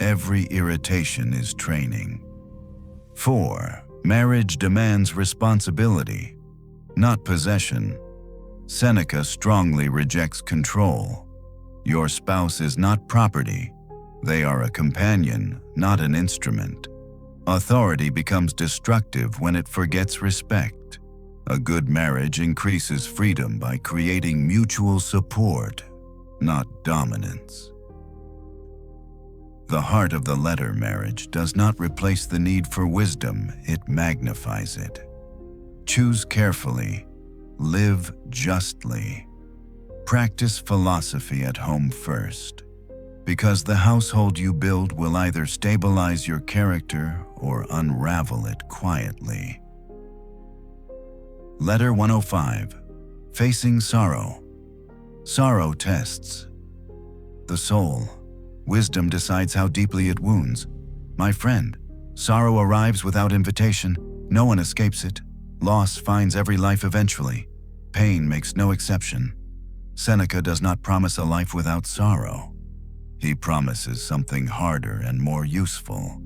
Every irritation is training. 4. Marriage demands responsibility, not possession. Seneca strongly rejects control. Your spouse is not property. They are a companion, not an instrument. Authority becomes destructive when it forgets respect. A good marriage increases freedom by creating mutual support, not dominance. The heart of the letter marriage does not replace the need for wisdom, it magnifies it. Choose carefully, live justly. Practice philosophy at home first, because the household you build will either stabilize your character or unravel it quietly. Letter 105. Facing sorrow. Sorrow tests the soul. Wisdom decides how deeply it wounds. My friend, sorrow arrives without invitation. No one escapes it. Loss finds every life eventually. Pain makes no exception. Seneca does not promise a life without sorrow. He promises something harder and more useful.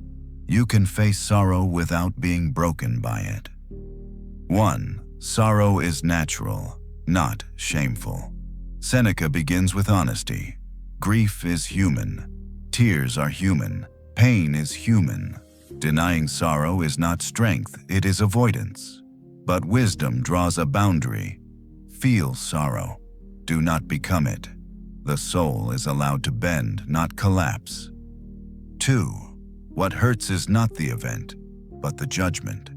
You can face sorrow without being broken by it. 1. Sorrow is natural, not shameful. Seneca begins with honesty. Grief is human. Tears are human. Pain is human. Denying sorrow is not strength, it is avoidance. But wisdom draws a boundary. Feel sorrow. Do not become it. The soul is allowed to bend, not collapse. 2. What hurts is not the event, but the judgment.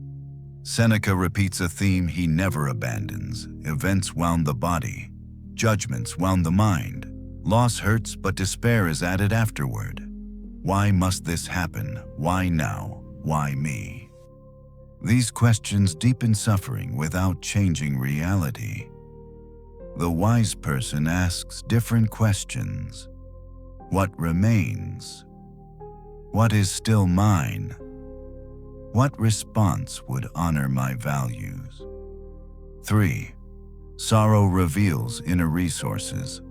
Seneca repeats a theme he never abandons. Events wound the body. Judgments wound the mind. Loss hurts, but despair is added afterward. Why must this happen? Why now? Why me? These questions deepen suffering without changing reality. The wise person asks different questions. What remains? What is still mine? What response would honor my values? 3. Sorrow reveals inner resources.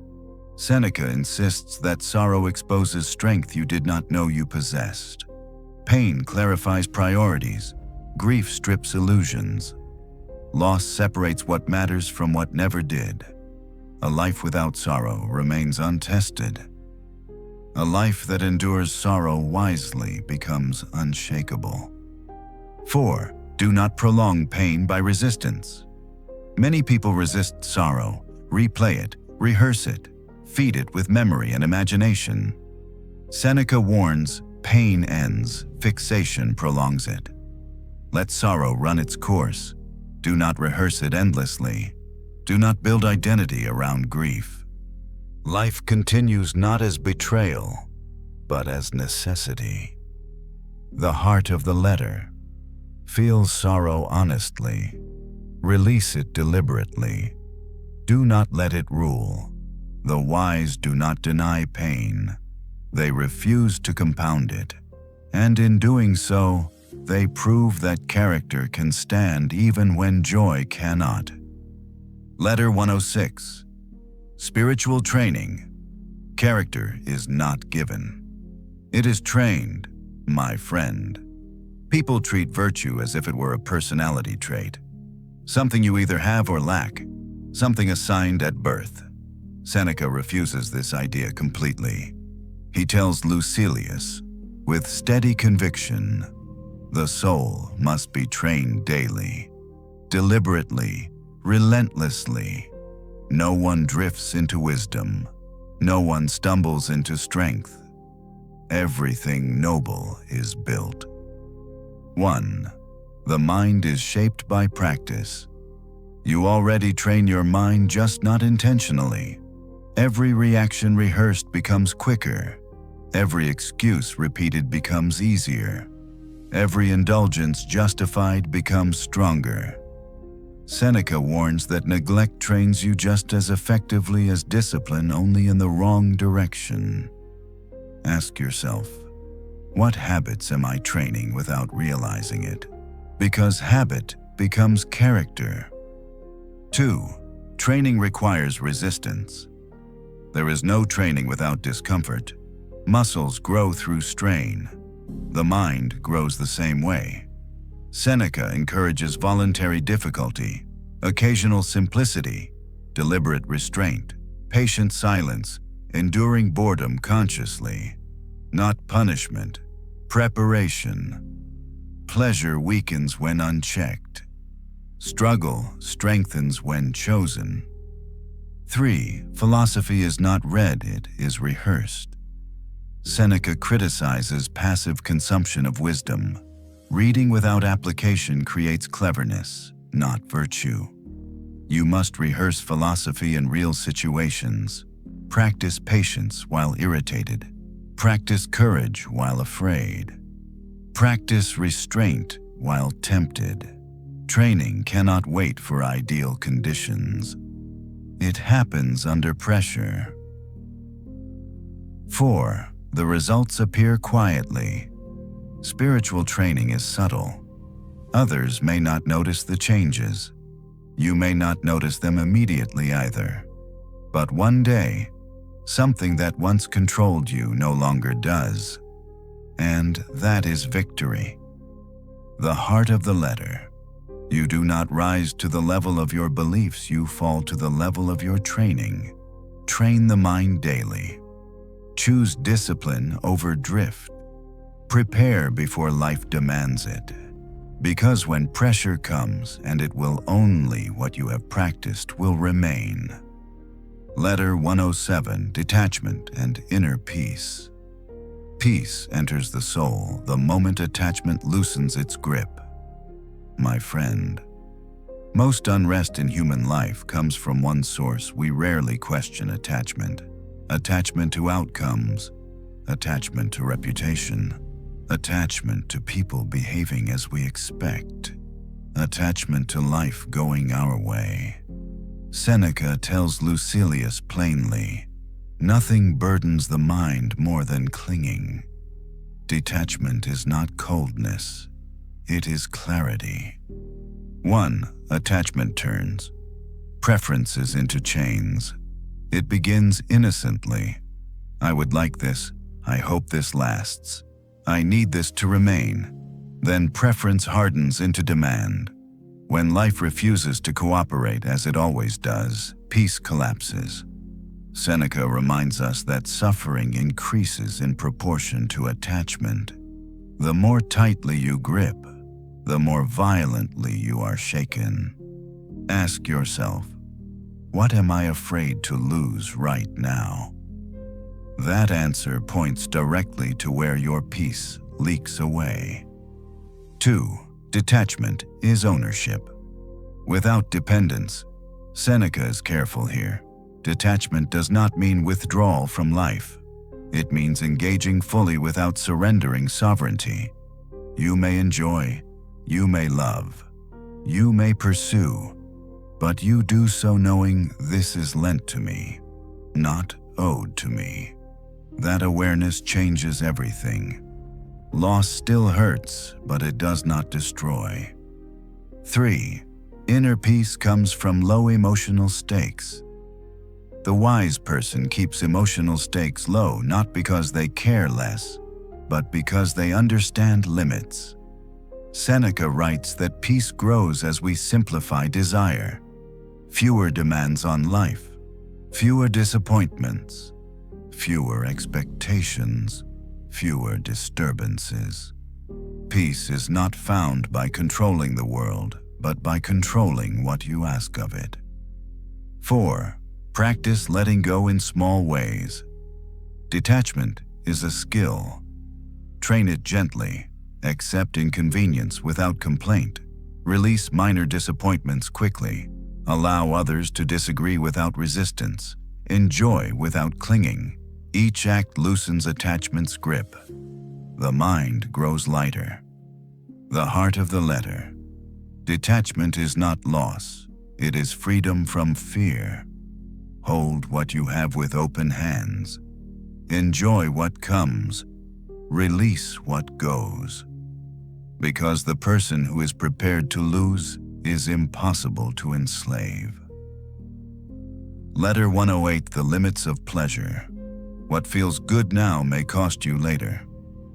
Seneca insists that sorrow exposes strength you did not know you possessed. Pain clarifies priorities. Grief strips illusions. Loss separates what matters from what never did. A life without sorrow remains untested. A life that endures sorrow wisely becomes unshakable. 4. Do not prolong pain by resistance. Many people resist sorrow, replay it, rehearse it, feed it with memory and imagination. Seneca warns, pain ends, fixation prolongs it. Let sorrow run its course. Do not rehearse it endlessly. Do not build identity around grief. Life continues not as betrayal, but as necessity. The heart of the letter. Feel sorrow honestly. Release it deliberately. Do not let it rule. The wise do not deny pain. They refuse to compound it. And in doing so, they prove that character can stand even when joy cannot. Letter 106. Spiritual training. Character is not given. It is trained, my friend. People treat virtue as if it were a personality trait. Something you either have or lack. Something assigned at birth. Seneca refuses this idea completely. He tells Lucilius, with steady conviction, The soul must be trained daily, deliberately, relentlessly. No one drifts into wisdom. No one stumbles into strength. Everything noble is built. 1. The mind is shaped by practice. You already train your mind, just not intentionally. Every reaction rehearsed becomes quicker. Every excuse repeated becomes easier. Every indulgence justified becomes stronger. Seneca warns that neglect trains you just as effectively as discipline, only in the wrong direction. Ask yourself, what habits am I training without realizing it? Because habit becomes character. 2. Training requires resistance. There is no training without discomfort. Muscles grow through strain. The mind grows the same way. Seneca encourages voluntary difficulty, occasional simplicity, deliberate restraint, patient silence, enduring boredom consciously, not punishment, preparation. Pleasure weakens when unchecked. Struggle strengthens when chosen. 3. Philosophy is not read, it is rehearsed. Seneca criticizes passive consumption of wisdom. Reading without application creates cleverness, not virtue. You must rehearse philosophy in real situations. Practice patience while irritated. Practice courage while afraid. Practice restraint while tempted. Training cannot wait for ideal conditions. It happens under pressure. 4. The results appear quietly. Spiritual training is subtle. Others may not notice the changes. You may not notice them immediately either. But one day, something that once controlled you no longer does. And that is victory. The heart of the letter. You do not rise to the level of your beliefs, you fall to the level of your training. Train the mind daily. Choose discipline over drift. Prepare before life demands it. Because when pressure comes, and it will, only what you have practiced will remain. Letter 107, Detachment and Inner Peace. Peace enters the soul the moment attachment loosens its grip. My friend, most unrest in human life comes from one source. We rarely question attachment. Attachment to outcomes, attachment to reputation, attachment to people behaving as we expect, attachment to life going our way. Seneca tells Lucilius plainly, nothing burdens the mind more than clinging. Detachment is not coldness, it is clarity. 1. Attachment turns preferences into chains. It begins innocently. I would like this. I hope this lasts. I need this to remain. Then preference hardens into demand. When life refuses to cooperate as it always does, peace collapses. Seneca reminds us that suffering increases in proportion to attachment. The more tightly you grip, the more violently you are shaken. Ask yourself, what am I afraid to lose right now? That answer points directly to where your peace leaks away. 2. Detachment is ownership. Without dependence, Seneca is careful here. Detachment does not mean withdrawal from life. It means engaging fully without surrendering sovereignty. You may enjoy, you may love, you may pursue, but you do so knowing this is lent to me, not owed to me. That awareness changes everything. Loss still hurts, but it does not destroy. 3. Inner peace comes from low emotional stakes. The wise person keeps emotional stakes low not because they care less, but because they understand limits. Seneca writes that peace grows as we simplify desire. Fewer demands on life, fewer disappointments, fewer expectations, fewer disturbances. peace is not found by controlling the world, but by controlling what you ask of it. 4. Practice letting go in small ways. Detachment is a skill. Train it gently. Accept inconvenience without complaint. Release minor disappointments quickly. Allow others to disagree without resistance. Enjoy without clinging. Each act loosens attachment's grip. The mind grows lighter. The heart of the letter. Detachment is not loss. It is freedom from fear. Hold what you have with open hands. Enjoy what comes. Release what goes. Because the person who is prepared to lose is impossible to enslave. Letter 108. The limits of pleasure. What feels good now may cost you later.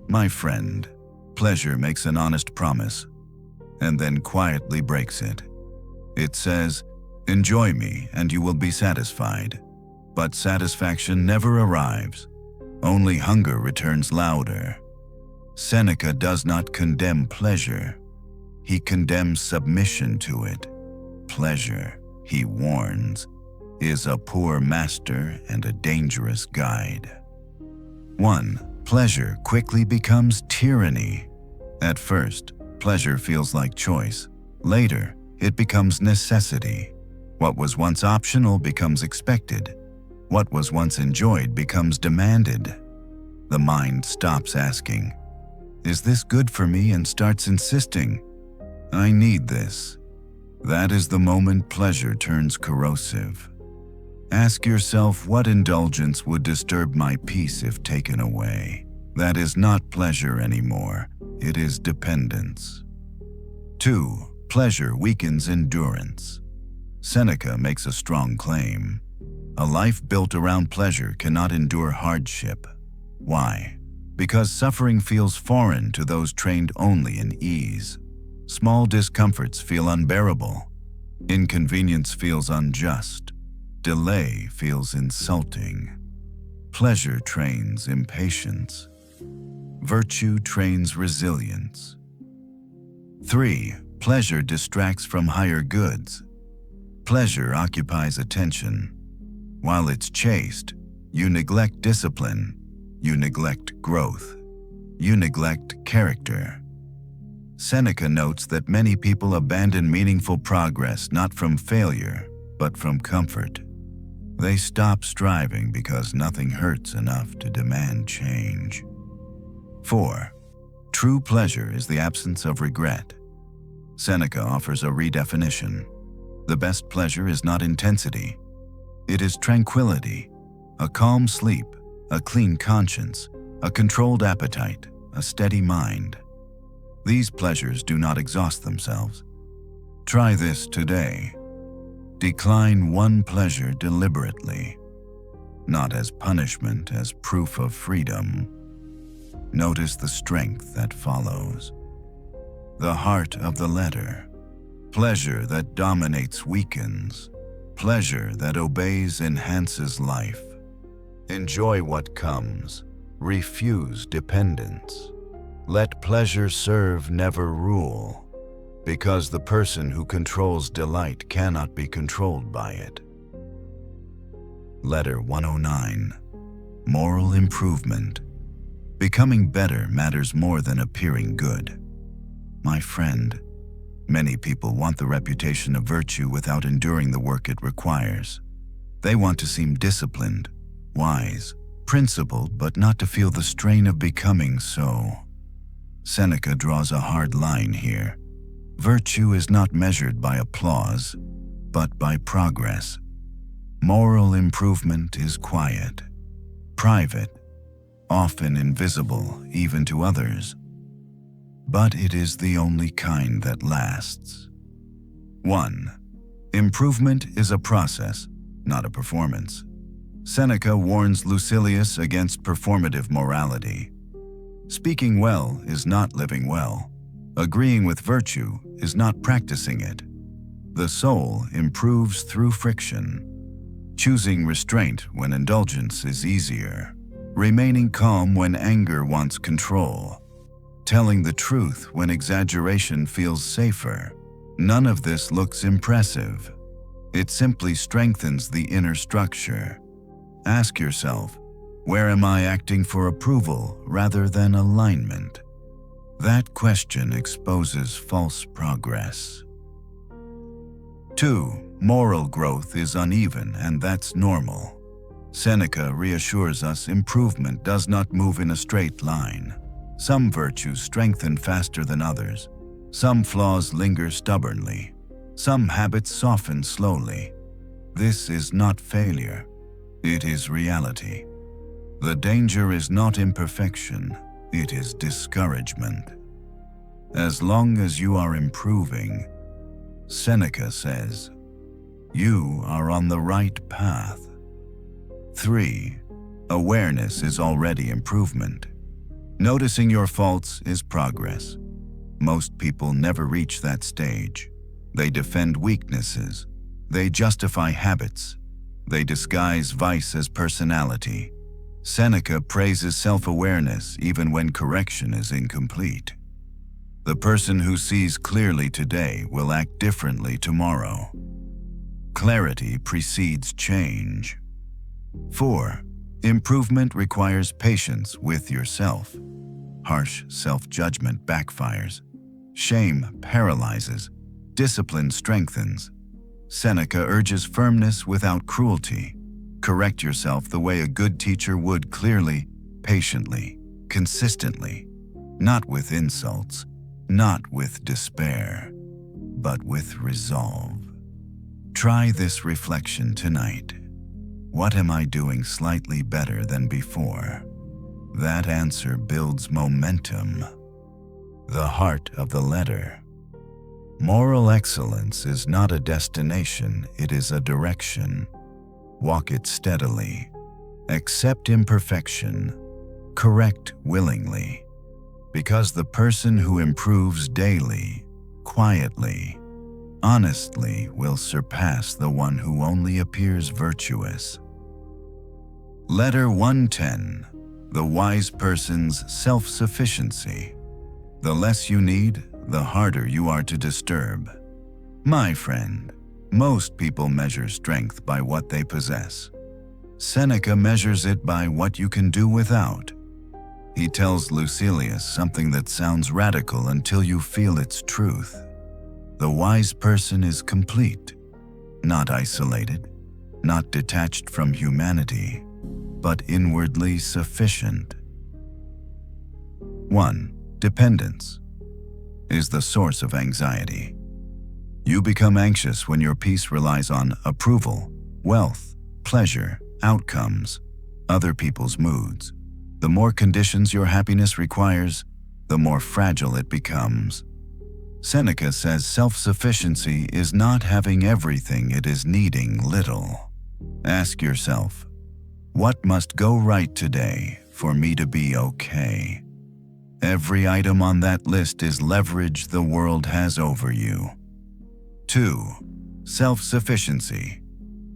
My friend, pleasure makes an honest promise, and then quietly breaks it. It says, "Enjoy me and you will be satisfied." But satisfaction never arrives. Only hunger returns louder. Seneca does not condemn pleasure. He condemns submission to it. Pleasure, he warns, is a poor master and a dangerous guide. 1. Pleasure quickly becomes tyranny. At first, pleasure feels like choice. Later, it becomes necessity. What was once optional becomes expected. What was once enjoyed becomes demanded. The mind stops asking, "Is this good for me?" and starts insisting, "I need this." That is the moment pleasure turns corrosive. Ask yourself, what indulgence would disturb my peace if taken away? That is not pleasure anymore. It is dependence. 2. Pleasure weakens endurance. Seneca makes a strong claim. A life built around pleasure cannot endure hardship. Why? Because suffering feels foreign to those trained only in ease. Small discomforts feel unbearable. Inconvenience feels unjust. Delay feels insulting. Pleasure trains impatience. Virtue trains resilience. 3. Pleasure distracts from higher goods. Pleasure occupies attention. While it's chaste, you neglect discipline. You neglect growth. You neglect character. Seneca notes that many people abandon meaningful progress not from failure, but from comfort. They stop striving because nothing hurts enough to demand change. 4. True pleasure is the absence of regret. Seneca offers a redefinition. The best pleasure is not intensity. It is tranquility, a calm sleep, a clean conscience, a controlled appetite, a steady mind. These pleasures do not exhaust themselves. Try this today. Decline one pleasure deliberately, not as punishment, as proof of freedom. Notice the strength that follows. The heart of the letter. Pleasure that dominates weakens. Pleasure that obeys enhances life. Enjoy what comes. Refuse dependence. Let pleasure serve, never rule. Because the person who controls delight cannot be controlled by it. Letter 109. Moral improvement. Becoming better matters more than appearing good. My friend, many people want the reputation of virtue without enduring the work it requires. They want to seem disciplined, wise, principled, but not to feel the strain of becoming so. Seneca draws a hard line here. Virtue is not measured by applause, but by progress. Moral improvement is quiet, private, often invisible even to others. But it is the only kind that lasts. 1. Improvement is a process, not a performance. Seneca warns Lucilius against performative morality. Speaking well is not living well. Agreeing with virtue is not practicing it. The soul improves through friction. Choosing restraint when indulgence is easier. Remaining calm when anger wants control. telling the truth when exaggeration feels safer. None of this looks impressive. It simply strengthens the inner structure. Ask yourself, where am I acting for approval rather than alignment? That question exposes false progress. 2. Moral growth is uneven, and that's normal. Seneca reassures us improvement does not move in a straight line. Some virtues strengthen faster than others. Some flaws linger stubbornly. Some habits soften slowly. This is not failure. It is reality. The danger is not imperfection. It is discouragement. As long as you are improving, Seneca says, you are on the right path. 3. Awareness is already improvement. Noticing your faults is progress. Most people never reach that stage. They defend weaknesses. They justify habits. They disguise vice as personality. Seneca praises self-awareness even when correction is incomplete. The person who sees clearly today will act differently tomorrow. Clarity precedes change. 4. Improvement requires patience with yourself. Harsh self-judgment backfires. Shame paralyzes. Discipline strengthens. Seneca urges firmness without cruelty. Correct yourself the way a good teacher would, clearly, patiently, consistently. Not with insults, not with despair, but with resolve. Try this reflection tonight. What am I doing slightly better than before? That answer builds momentum. The heart of the letter. Moral excellence is not a destination, it is a direction. Walk it steadily. Accept imperfection. Correct willingly. Because the person who improves daily, quietly, honestly, will surpass the one who only appears virtuous. Letter 110. The wise person's self-sufficiency. The less you need, the harder you are to disturb. My friend, most people measure strength by what they possess. Seneca measures it by what you can do without. He tells Lucilius something that sounds radical until you feel its truth. The wise person is complete, not isolated, not detached from humanity, but inwardly sufficient. 1. Dependence is the source of anxiety. You become anxious when your peace relies on approval, wealth, pleasure, outcomes, other people's moods. The more conditions your happiness requires, the more fragile it becomes. Seneca says self-sufficiency is not having everything, it is needing little. Ask yourself, what must go right today for me to be okay? Every item on that list is leverage the world has over you. 2. Self-sufficiency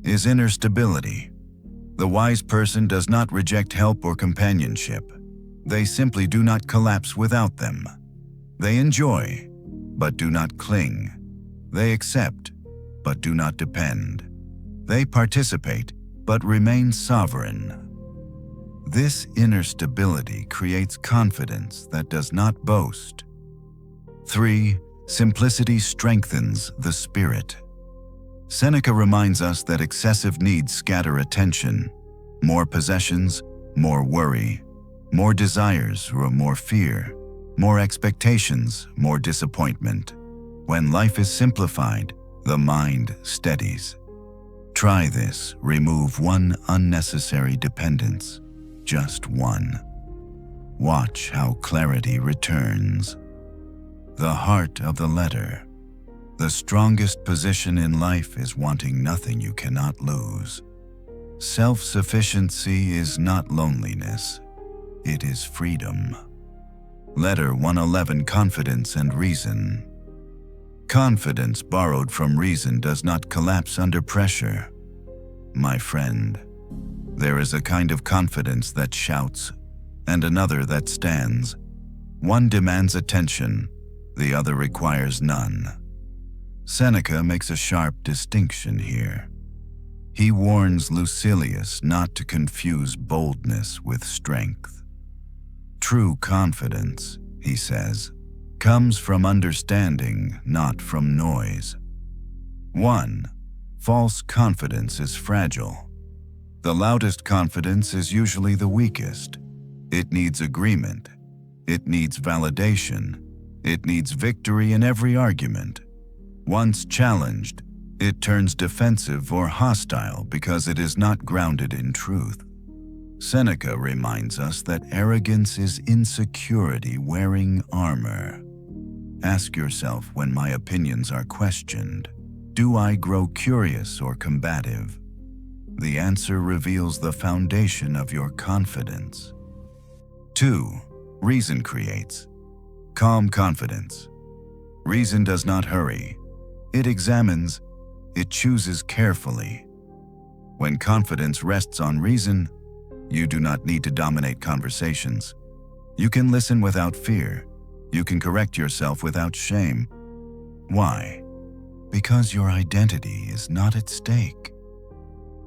is inner stability. The wise person does not reject help or companionship. They simply do not collapse without them. They enjoy, but do not cling. They accept, but do not depend. They participate, but remain sovereign. This inner stability creates confidence that does not boast. 3. Simplicity strengthens the spirit. Seneca reminds us that excessive needs scatter attention. More possessions, more worry. More desires, or more fear. More expectations, more disappointment. When life is simplified, the mind steadies. Try this. Remove one unnecessary dependence. Just one. Watch how clarity returns. The heart of the letter. The strongest position in life is wanting nothing you cannot lose. Self-sufficiency is not loneliness. It is freedom. Letter 111. Confidence and reason. Confidence borrowed from reason does not collapse under pressure. My friend, there is a kind of confidence that shouts, and another that stands. One demands attention, the other requires none. Seneca makes a sharp distinction here. He warns Lucilius not to confuse boldness with strength. True confidence, he says, comes from understanding, not from noise. 1. False confidence is fragile. The loudest confidence is usually the weakest. It needs agreement. It needs validation. It needs victory in every argument. Once challenged, it turns defensive or hostile because it is not grounded in truth. Seneca reminds us that arrogance is insecurity wearing armor. Ask yourself when my opinions are questioned, do I grow curious or combative? The answer reveals the foundation of your confidence. 2. Reason creates calm confidence. Reason does not hurry. It examines, it chooses carefully. When confidence rests on reason, you do not need to dominate conversations. You can listen without fear. You can correct yourself without shame. Why? Because your identity is not at stake.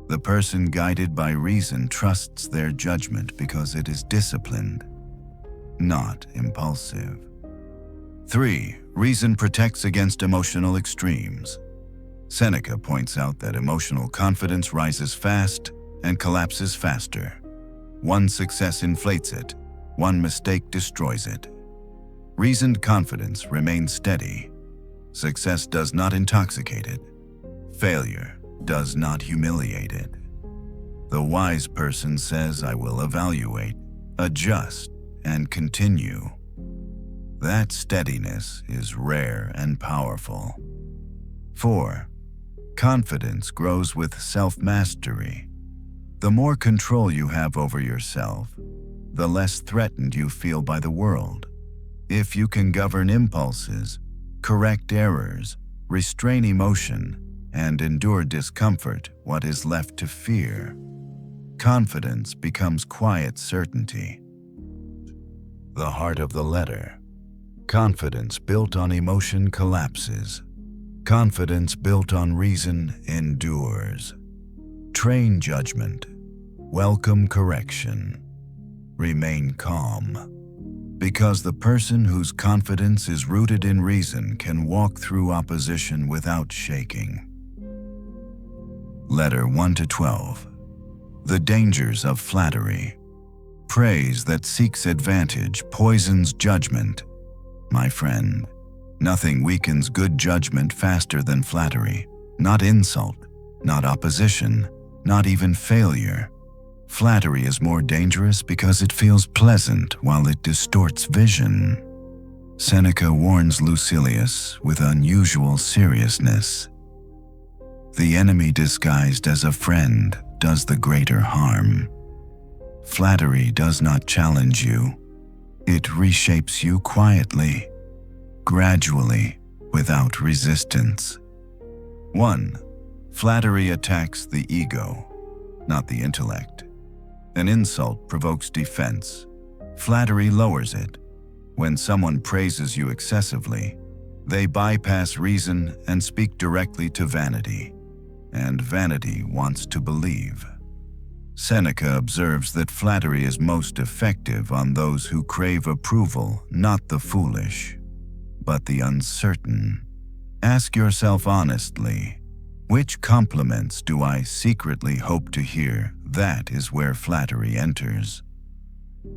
The person guided by reason trusts their judgment because it is disciplined, not impulsive. 3. Reason protects against emotional extremes. Seneca points out that emotional confidence rises fast and collapses faster. One success inflates it, one mistake destroys it. Reasoned confidence remains steady. Success does not intoxicate it. Failure does not humiliate it. The wise person says, I will evaluate, adjust, and continue. That steadiness is rare and powerful. 4. Confidence grows with self-mastery. The more control you have over yourself, the less threatened you feel by the world. If you can govern impulses, correct errors, restrain emotion, and endure discomfort, what is left to fear? Confidence becomes quiet certainty. The heart of the letter. Confidence built on emotion collapses. Confidence built on reason endures. Train judgment. Welcome correction. Remain calm. Because the person whose confidence is rooted in reason can walk through opposition without shaking. Letter 1-12. The dangers of flattery. Praise that seeks advantage poisons judgment. My friend, nothing weakens good judgment faster than flattery. Not insult, not opposition, not even failure. Flattery is more dangerous because it feels pleasant while it distorts vision. Seneca warns Lucilius with unusual seriousness. The enemy disguised as a friend does the greater harm. Flattery does not challenge you. It reshapes you quietly, gradually, without resistance. 1. Flattery attacks the ego, not the intellect. An insult provokes defense. Flattery lowers it. When someone praises you excessively, they bypass reason and speak directly to vanity. And vanity wants to believe. Seneca observes that flattery is most effective on those who crave approval, not the foolish, but the uncertain. Ask yourself honestly, which compliments do I secretly hope to hear? That is where flattery enters.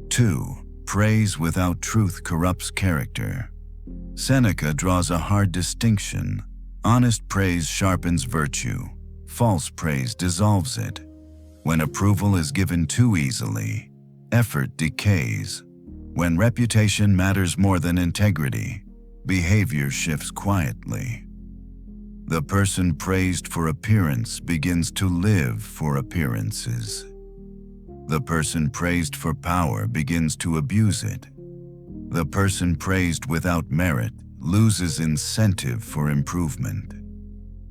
2. Praise without truth corrupts character. Seneca draws a hard distinction. Honest praise sharpens virtue. False praise dissolves it. When approval is given too easily, effort decays. When reputation matters more than integrity, behavior shifts quietly. The person praised for appearance begins to live for appearances. The person praised for power begins to abuse it. The person praised without merit loses incentive for improvement.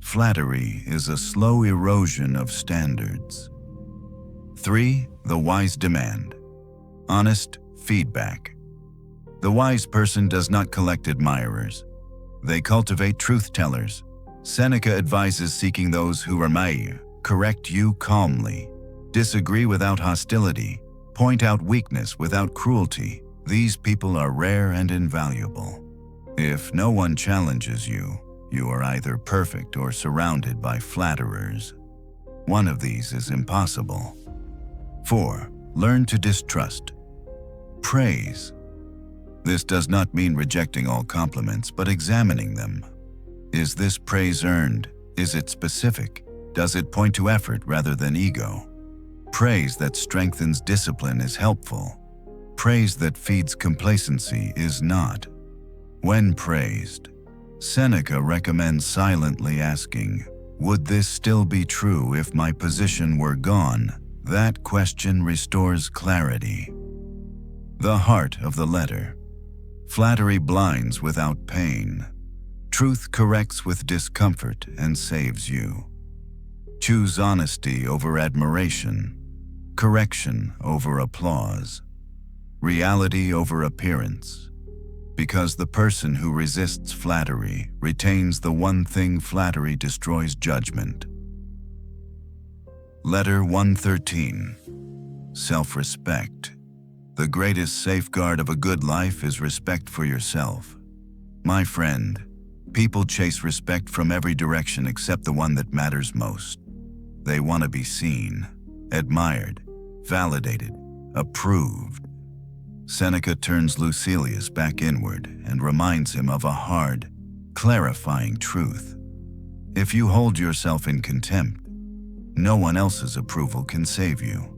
Flattery is a slow erosion of standards. 3. The wise demand. Honest feedback. The wise person does not collect admirers. They cultivate truth-tellers. Seneca advises seeking those who correct you calmly, disagree without hostility, point out weakness without cruelty. These people are rare and invaluable. If no one challenges you, you are either perfect or surrounded by flatterers. One of these is impossible. 4. Learn to distrust. Praise. This does not mean rejecting all compliments, but examining them. Is this praise earned? Is it specific? Does it point to effort rather than ego? Praise that strengthens discipline is helpful. Praise that feeds complacency is not. When praised, Seneca recommends silently asking, "Would this still be true if my position were gone?" That question restores clarity. The heart of the letter. Flattery blinds without pain. Truth corrects with discomfort and saves you. Choose honesty over admiration, correction over applause, reality over appearance, because the person who resists flattery retains the one thing flattery destroys: judgment. Letter 113. Self-respect. The greatest safeguard of a good life is respect for yourself. My friend, people chase respect from every direction except the one that matters most. They want to be seen, admired, validated, approved. Seneca turns Lucilius back inward and reminds him of a hard, clarifying truth. If you hold yourself in contempt, no one else's approval can save you.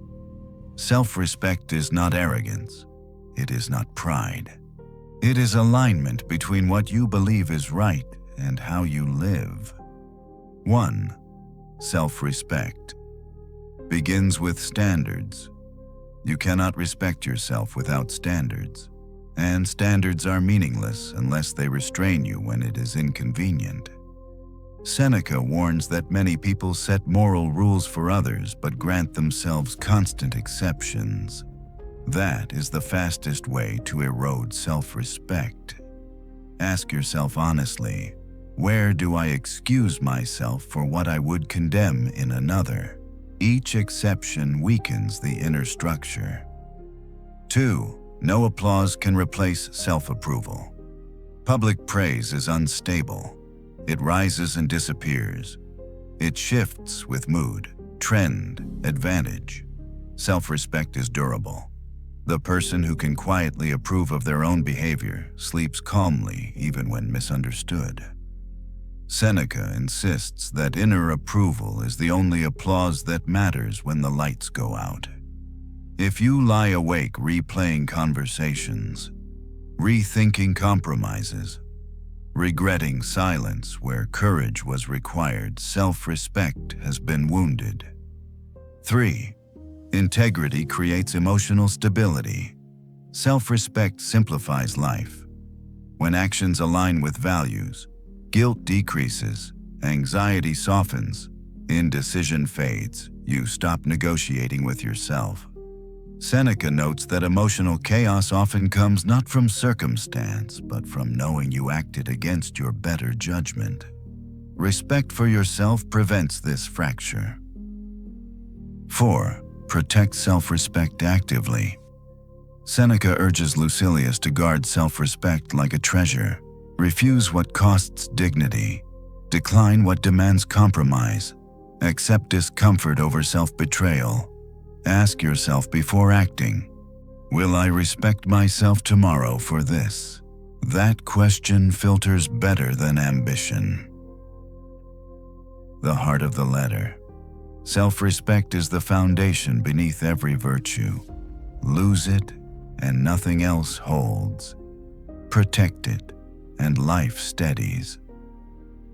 Self-respect is not arrogance. It is not pride. It is alignment between what you believe is right and how you live. 1. Self-respect begins with standards. You cannot respect yourself without standards, and standards are meaningless unless they restrain you when it is inconvenient. Seneca warns that many people set moral rules for others but grant themselves constant exceptions. That is the fastest way to erode self-respect. Ask yourself honestly, where do I excuse myself for what I would condemn in another? Each exception weakens the inner structure. 2. No applause can replace self-approval. Public praise is unstable. It rises and disappears. It shifts with mood, trend, advantage. Self-respect is durable. The person who can quietly approve of their own behavior sleeps calmly even when misunderstood. Seneca insists that inner approval is the only applause that matters when the lights go out. If you lie awake replaying conversations, rethinking compromises, regretting silence where courage was required, self-respect has been wounded. 3. Integrity creates emotional stability. Self-respect simplifies life. When actions align with values, guilt decreases, anxiety softens, indecision fades. You stop negotiating with yourself. Seneca notes that emotional chaos often comes not from circumstance, but from knowing you acted against your better judgment. Respect for yourself prevents this fracture. 4. Protect self-respect actively. Seneca urges Lucilius to guard self-respect like a treasure. Refuse what costs dignity. Decline what demands compromise. Accept discomfort over self-betrayal. Ask yourself before acting, will I respect myself tomorrow for this? That question filters better than ambition. The heart of the letter. Self-respect is the foundation beneath every virtue. Lose it, and nothing else holds. Protect it, and life steadies.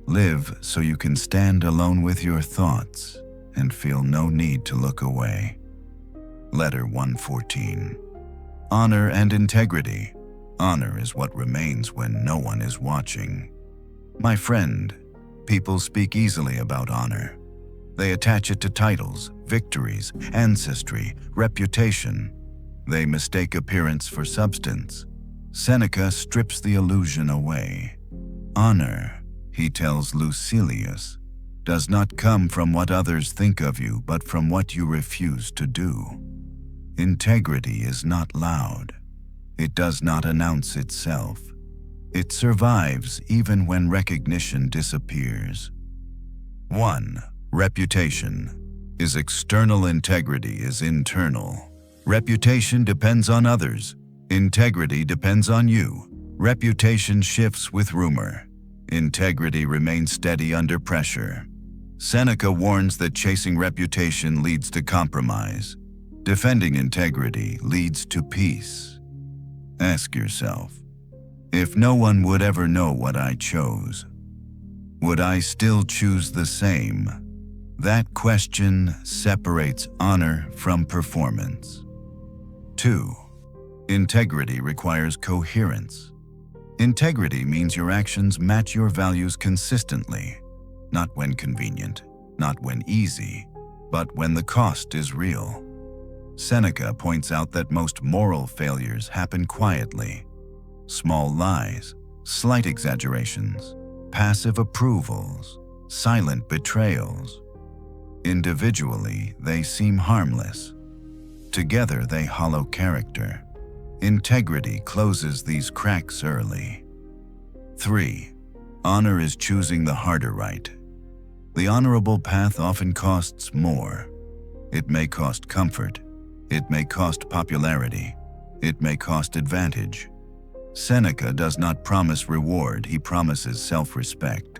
Live so you can stand alone with your thoughts and feel no need to look away. Letter 114. Honor and integrity. Honor is what remains when no one is watching. My friend, people speak easily about honor. They attach it to titles, victories, ancestry, reputation. They mistake appearance for substance. Seneca strips the illusion away. Honor, he tells Lucilius, does not come from what others think of you, but from what you refuse to do. Integrity is not loud. It does not announce itself. It survives even when recognition disappears. 1. Reputation is external, integrity is internal. Reputation depends on others. Integrity depends on you. Reputation shifts with rumor. Integrity remains steady under pressure. Seneca warns that chasing reputation leads to compromise. Defending integrity leads to peace. Ask yourself, if no one would ever know what I chose, would I still choose the same? That question separates honor from performance. 2. Integrity requires coherence. Integrity means your actions match your values consistently, not when convenient, not when easy, but when the cost is real. Seneca points out that most moral failures happen quietly. Small lies, slight exaggerations, passive approvals, silent betrayals. Individually, they seem harmless. Together, they hollow character. Integrity closes these cracks early. 3. Honor is choosing the harder right. The honorable path often costs more. It may cost comfort. It may cost popularity. It may cost advantage. Seneca does not promise reward, he promises self-respect.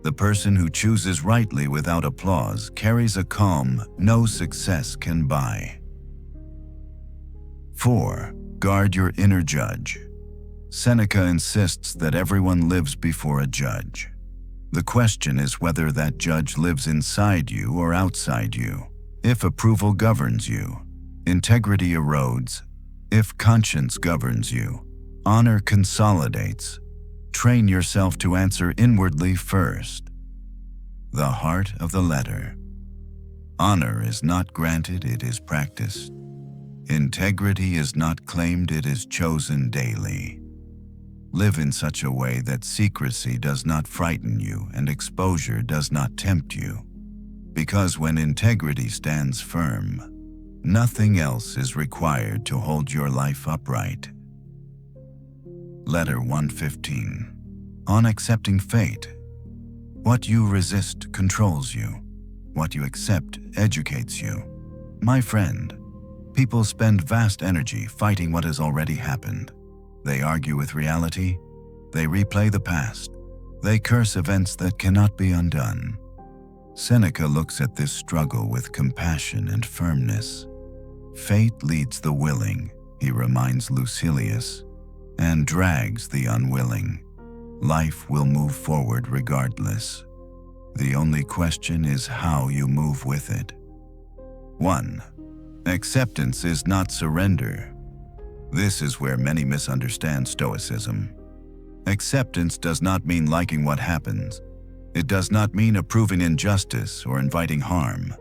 The person who chooses rightly without applause carries a calm no success can buy. 4. Guard your inner judge. Seneca insists that everyone lives before a judge. The question is whether that judge lives inside you or outside you. If approval governs you, integrity erodes. If conscience governs you, honor consolidates. Train yourself to answer inwardly first. The heart of the letter. Honor is not granted, it is practiced. Integrity is not claimed, it is chosen daily. Live in such a way that secrecy does not frighten you and exposure does not tempt you. Because when integrity stands firm, nothing else is required to hold your life upright. Letter 115. On accepting fate. What you resist controls you. What you accept educates you. My friend, people spend vast energy fighting what has already happened. They argue with reality. They replay the past. They curse events that cannot be undone. Seneca looks at this struggle with compassion and firmness. Fate leads the willing, he reminds Lucilius, and drags the unwilling. Life will move forward regardless. The only question is how you move with it. 1. Acceptance is not surrender. This is where many misunderstand Stoicism. Acceptance does not mean liking what happens. It does not mean approving injustice or inviting harm.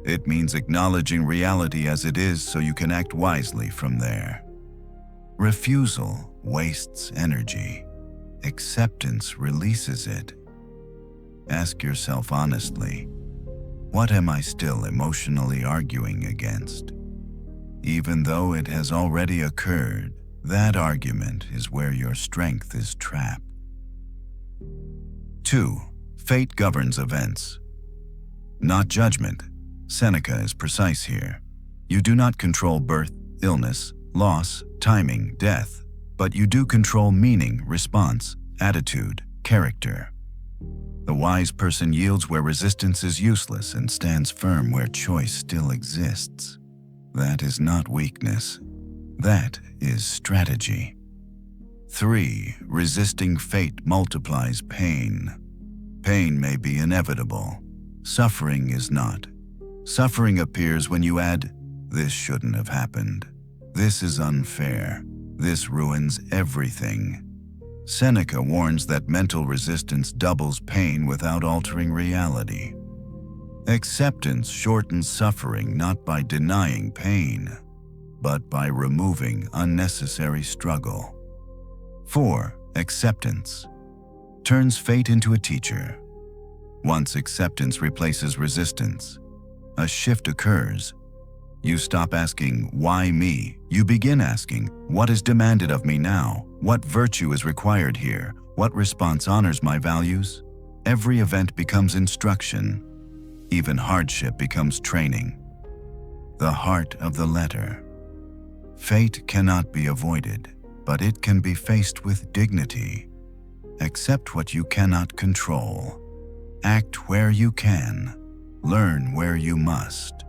It means acknowledging reality as it is so you can act wisely from there. Refusal wastes energy. Acceptance releases it. Ask yourself honestly, what am I still emotionally arguing against? Even though it has already occurred, that argument is where your strength is trapped. 2. Fate governs events, not judgment. Seneca is precise here. You do not control birth, illness, loss, timing, death, but you do control meaning, response, attitude, character. The wise person yields where resistance is useless and stands firm where choice still exists. That is not weakness. That is strategy. 3. Resisting fate multiplies pain. Pain may be inevitable. Suffering is not. Suffering appears when you add, "This shouldn't have happened. This is unfair. This ruins everything." Seneca warns that mental resistance doubles pain without altering reality. Acceptance shortens suffering not by denying pain, but by removing unnecessary struggle. 4. Acceptance turns fate into a teacher. Once acceptance replaces resistance, a shift occurs. You stop asking, "Why me?" You begin asking, "What is demanded of me now? What virtue is required here? What response honors my values?" Every event becomes instruction. Even hardship becomes training. The heart of the letter. Fate cannot be avoided, but it can be faced with dignity. Accept what you cannot control. Act where you can. Learn where you must.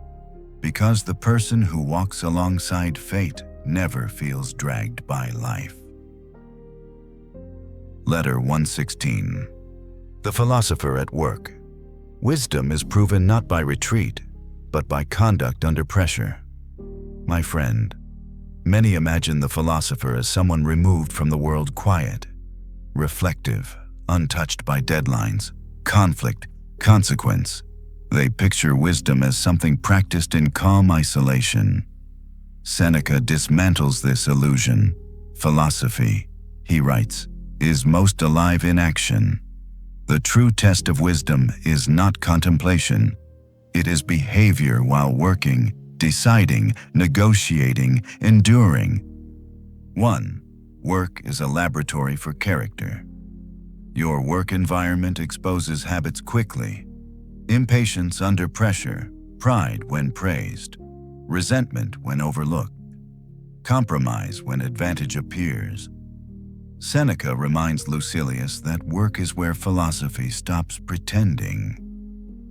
Because the person who walks alongside fate never feels dragged by life. Letter 116. The philosopher at work. Wisdom is proven not by retreat, but by conduct under pressure. My friend, many imagine the philosopher as someone removed from the world, quiet, reflective, untouched by deadlines, conflict, consequence. They picture wisdom as something practiced in calm isolation. Seneca dismantles this illusion. Philosophy, he writes, is most alive in action. The true test of wisdom is not contemplation. It is behavior while working, deciding, negotiating, enduring. 1. Work is a laboratory for character. Your work environment exposes habits quickly. Impatience under pressure, pride when praised, resentment when overlooked, compromise when advantage appears. Seneca reminds Lucilius that work is where philosophy stops pretending.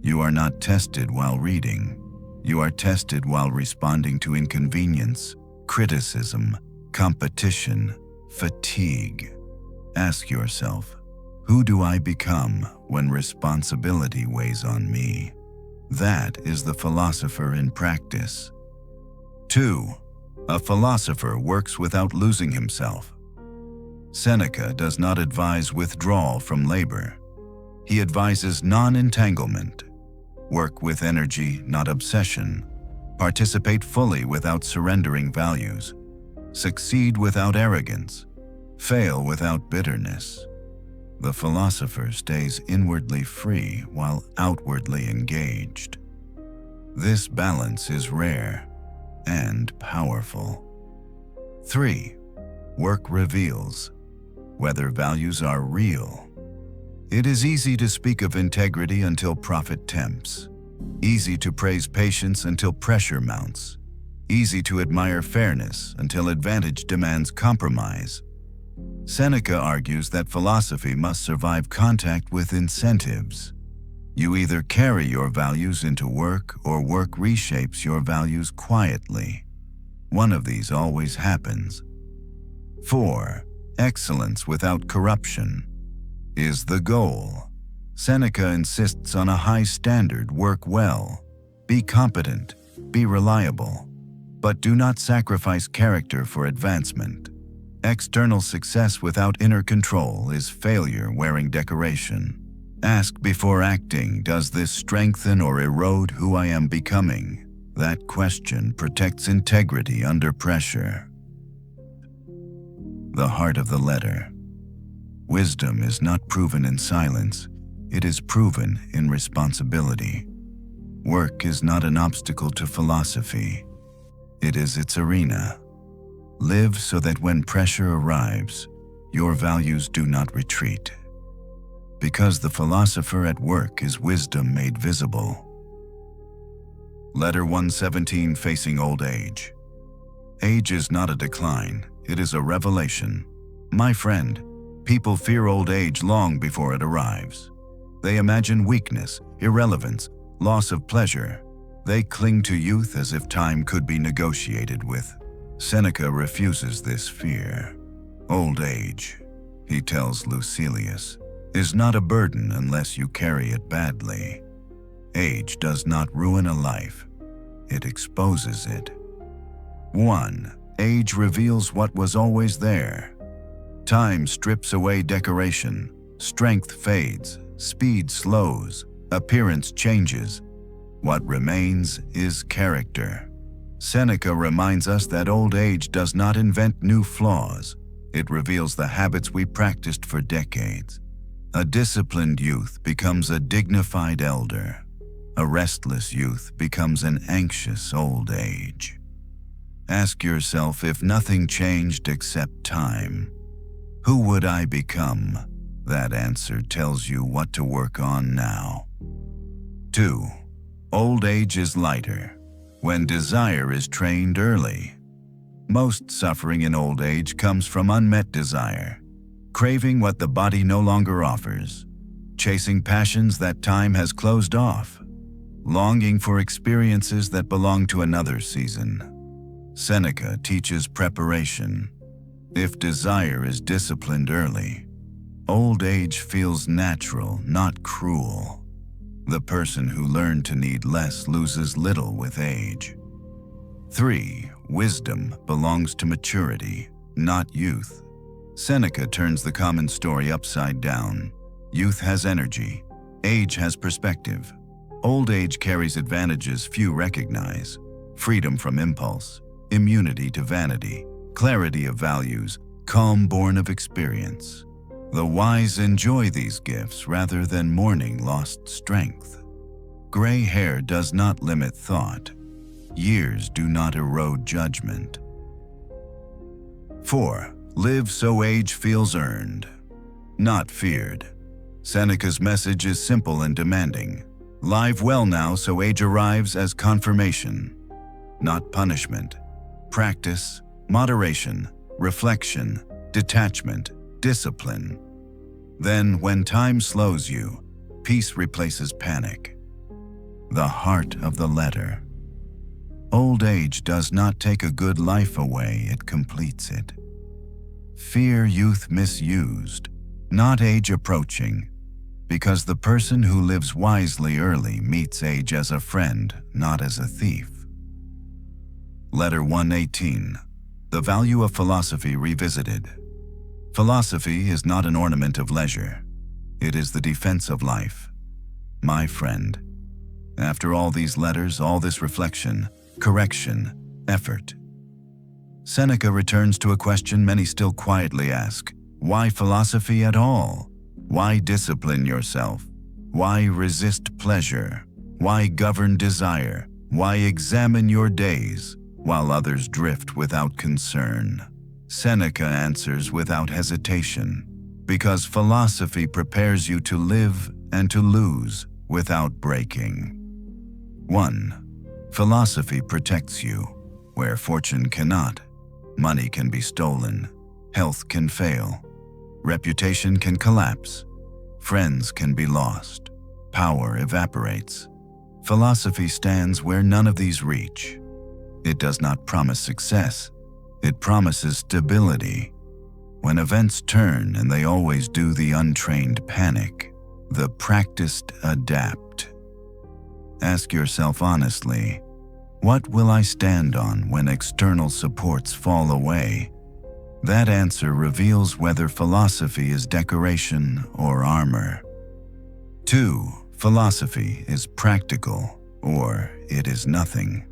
You are not tested while reading. You are tested while responding to inconvenience, criticism, competition, fatigue. Ask yourself, who do I become when responsibility weighs on me? That is the philosopher in practice. 2. A philosopher works without losing himself. Seneca does not advise withdrawal from labor. He advises non-entanglement. Work with energy, not obsession. Participate fully without surrendering values. Succeed without arrogance. Fail without bitterness. The philosopher stays inwardly free while outwardly engaged. This balance is rare and powerful. 3. Work reveals whether values are real. It is easy to speak of integrity until profit tempts. Easy to praise patience until pressure mounts. Easy to admire fairness until advantage demands compromise. Seneca argues that philosophy must survive contact with incentives. You either carry your values into work or work reshapes your values quietly. One of these always happens. 4. Excellence without corruption is the goal. Seneca insists on a high standard. Work well, be competent, be reliable, but do not sacrifice character for advancement. External success without inner control is failure wearing decoration. Ask before acting, does this strengthen or erode who I am becoming? That question protects integrity under pressure. The heart of the letter. Wisdom is not proven in silence, it is proven in responsibility. Work is not an obstacle to philosophy, it is its arena. Live so that when pressure arrives, your values do not retreat. Because the philosopher at work is wisdom made visible. Letter 117, Facing Old Age. Age is not a decline, it is a revelation. My friend, people fear old age long before it arrives. They imagine weakness, irrelevance, loss of pleasure. They cling to youth as if time could be negotiated with. Seneca refuses this fear. Old age, he tells Lucilius, is not a burden unless you carry it badly. Age does not ruin a life, it exposes it. 1. Age reveals what was always there. Time strips away decoration, strength fades, speed slows, appearance changes. What remains is character. Seneca reminds us that old age does not invent new flaws, It reveals the habits we practiced for decades. A disciplined youth becomes a dignified elder. A restless youth becomes an anxious old age. Ask yourself, if nothing changed except time, who would I become? That answer tells you what to work on now. 2. Old age is lighter when desire is trained early. Most suffering in old age comes from unmet desire, craving what the body no longer offers, chasing passions that time has closed off, longing for experiences that belong to another season. Seneca teaches preparation. If desire is disciplined early, old age feels natural, not cruel. The person who learned to need less loses little with age. 3. Wisdom belongs to maturity, not youth. Seneca turns the common story upside down. Youth has energy. Age has perspective. Old age carries advantages few recognize: freedom from impulse, immunity to vanity, clarity of values, calm born of experience. The wise enjoy these gifts rather than mourning lost strength. Gray hair does not limit thought. Years do not erode judgment. 4. Live so age feels earned, not feared. Seneca's message is simple and demanding. Live well now so age arrives as confirmation, not punishment. Practice, moderation, reflection, detachment, discipline. Then, when time slows you, peace replaces panic. The heart of the letter. Old age does not take a good life away, it completes it. Fear youth misused, not age approaching, because the person who lives wisely early meets age as a friend, not as a thief. Letter 118. The value of philosophy revisited. Philosophy is not an ornament of leisure. It is the defense of life. My friend, after all these letters, all this reflection, correction, effort, Seneca returns to a question many still quietly ask: why philosophy at all? Why discipline yourself? Why resist pleasure? Why govern desire? Why examine your days while others drift without concern? Seneca answers without hesitation, because philosophy prepares you to live and to lose without breaking. 1. Philosophy protects you where fortune cannot. Money can be stolen, health can fail, reputation can collapse, friends can be lost, power evaporates. Philosophy stands where none of these reach. It does not promise success. It promises stability. When events turn, and they always do, the untrained panic, the practiced adapt. Ask yourself honestly, what will I stand on when external supports fall away? That answer reveals whether philosophy is decoration or armor. 2. Philosophy is practical, or it is nothing.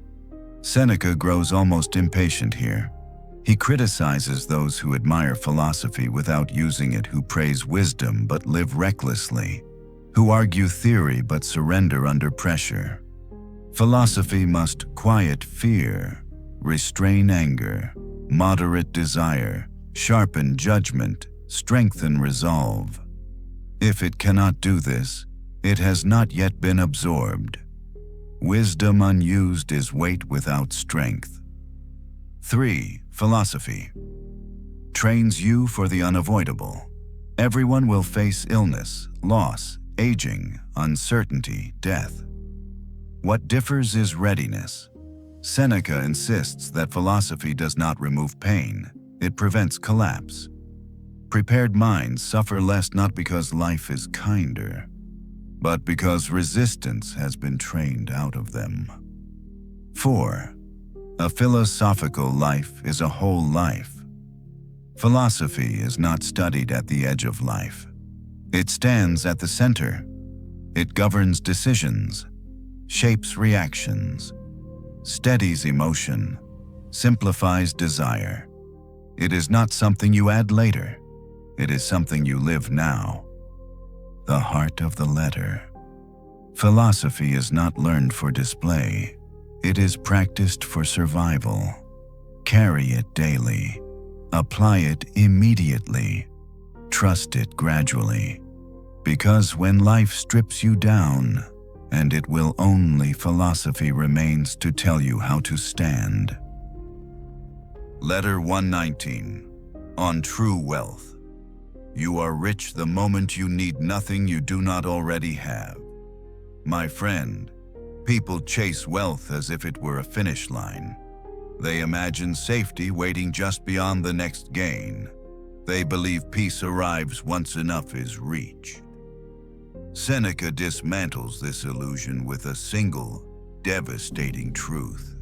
Seneca grows almost impatient here. He criticizes those who admire philosophy without using it, who praise wisdom but live recklessly, who argue theory but surrender under pressure. Philosophy must quiet fear, restrain anger, moderate desire, sharpen judgment, strengthen resolve. If it cannot do this, it has not yet been absorbed. Wisdom unused is weight without strength. 3. Philosophy trains you for the unavoidable. Everyone will face illness, loss, aging, uncertainty, death. What differs is readiness. Seneca insists that philosophy does not remove pain, it prevents collapse. Prepared minds suffer less not because life is kinder, but because resistance has been trained out of them. 4. A philosophical life is a whole life. Philosophy is not studied at the edge of life. It stands at the center. It governs decisions, shapes reactions, steadies emotion, simplifies desire. It is not something you add later. It is something you live now. The heart of the letter. Philosophy is not learned for display. It is practiced for survival. Carry it daily. Apply it immediately. Trust it gradually. Because when life strips you down, and it will only philosophy remains to tell you how to stand. Letter 119. On true wealth. You are rich the moment you need nothing you do not already have. My friend, people chase wealth as if it were a finish line. They imagine safety waiting just beyond the next gain. They believe peace arrives once enough is reached. Seneca dismantles this illusion with a single, devastating truth.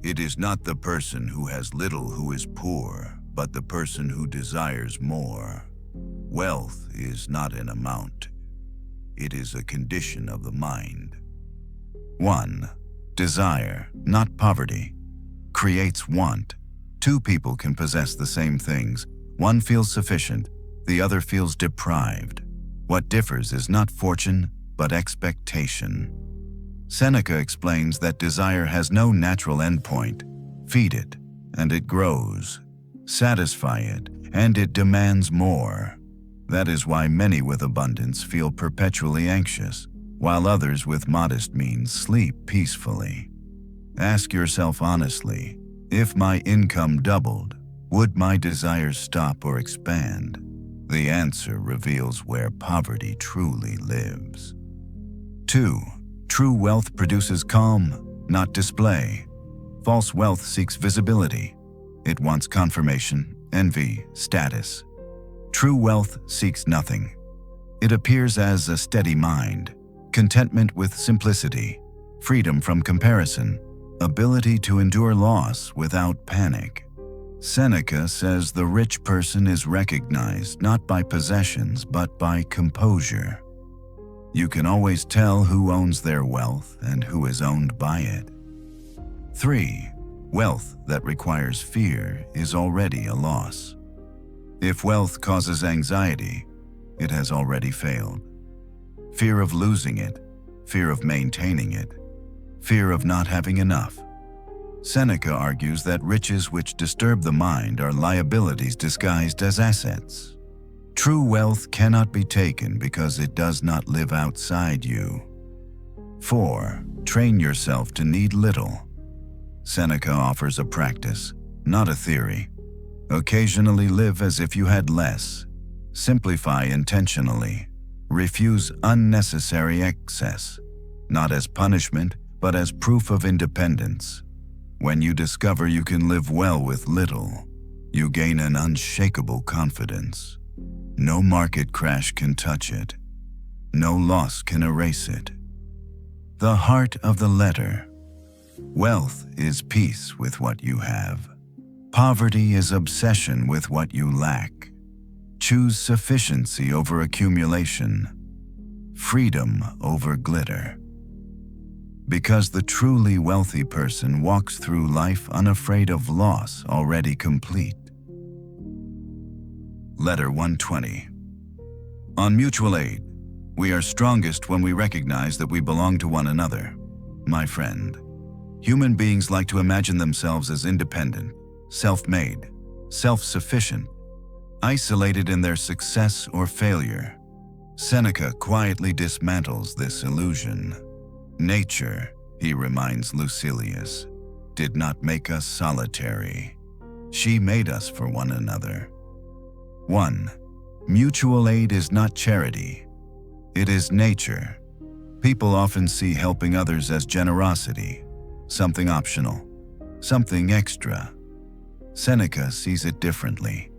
It is not the person who has little who is poor, but the person who desires more. Wealth is not an amount. It is a condition of the mind. 1. Desire, not poverty, creates want. Two people can possess the same things. One feels sufficient, the other feels deprived. What differs is not fortune, but expectation. Seneca explains that desire has no natural endpoint. Feed it, and it grows. Satisfy it, and it demands more. That is why many with abundance feel perpetually anxious, while others with modest means sleep peacefully. Ask yourself honestly, if my income doubled, would my desires stop or expand? The answer reveals where poverty truly lives. 2. True wealth produces calm, not display. False wealth seeks visibility. It wants confirmation, envy, status. True wealth seeks nothing. It appears as a steady mind, contentment with simplicity, freedom from comparison, ability to endure loss without panic. Seneca says the rich person is recognized not by possessions but by composure. You can always tell who owns their wealth and who is owned by it. 3. Wealth that requires fear is already a loss. If wealth causes anxiety, it has already failed. Fear of losing it, fear of maintaining it, fear of not having enough. Seneca argues that riches which disturb the mind are liabilities disguised as assets. True wealth cannot be taken because it does not live outside you. 4. Train yourself to need little. Seneca offers a practice, not a theory. Occasionally live as if you had less. Simplify intentionally. Refuse unnecessary excess, not as punishment, but as proof of independence. When you discover you can live well with little, you gain an unshakable confidence. No market crash can touch it. No loss can erase it. The heart of the letter. Wealth is peace with what you have. Poverty is obsession with what you lack. Choose sufficiency over accumulation. Freedom over glitter. Because the truly wealthy person walks through life unafraid of loss, already complete. Letter 120. On mutual aid, we are strongest when we recognize that we belong to one another. My friend, human beings like to imagine themselves as independent, self-made, self-sufficient, isolated in their success or failure. Seneca quietly dismantles this illusion. Nature, he reminds Lucilius, did not make us solitary. She made us for one another. 1. Mutual aid is not charity. It is nature. People often see helping others as generosity, something optional, something extra. Seneca sees it differently.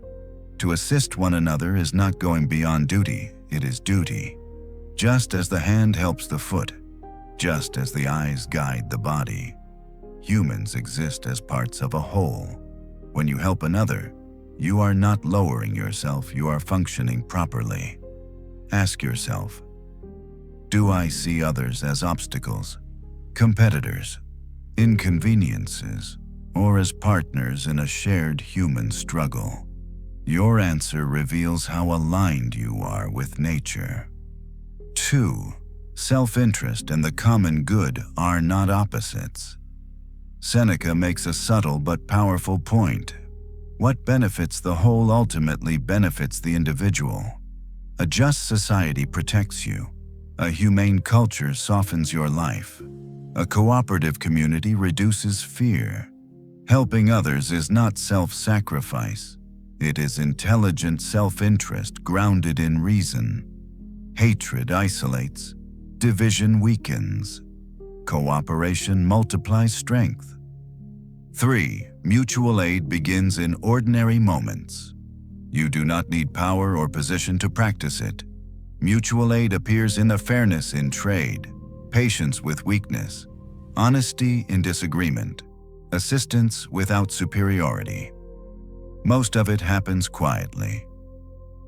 To assist one another is not going beyond duty, it is duty. Just as the hand helps the foot, just as the eyes guide the body, humans exist as parts of a whole. When you help another, you are not lowering yourself, you are functioning properly. Ask yourself, do I see others as obstacles, competitors, inconveniences, or as partners in a shared human struggle. Your answer reveals how aligned you are with nature. 2. Self-interest and the common good are not opposites. Seneca makes a subtle but powerful point. What benefits the whole ultimately benefits the individual. A just society protects you. A humane culture softens your life. A cooperative community reduces fear. Helping others is not self-sacrifice. It is intelligent self-interest grounded in reason. Hatred isolates. Division weakens. Cooperation multiplies strength. 3. Mutual aid begins in ordinary moments. You do not need power or position to practice it. Mutual aid appears in the fairness in trade, patience with weakness, honesty in disagreement, assistance without superiority. Most of it happens quietly.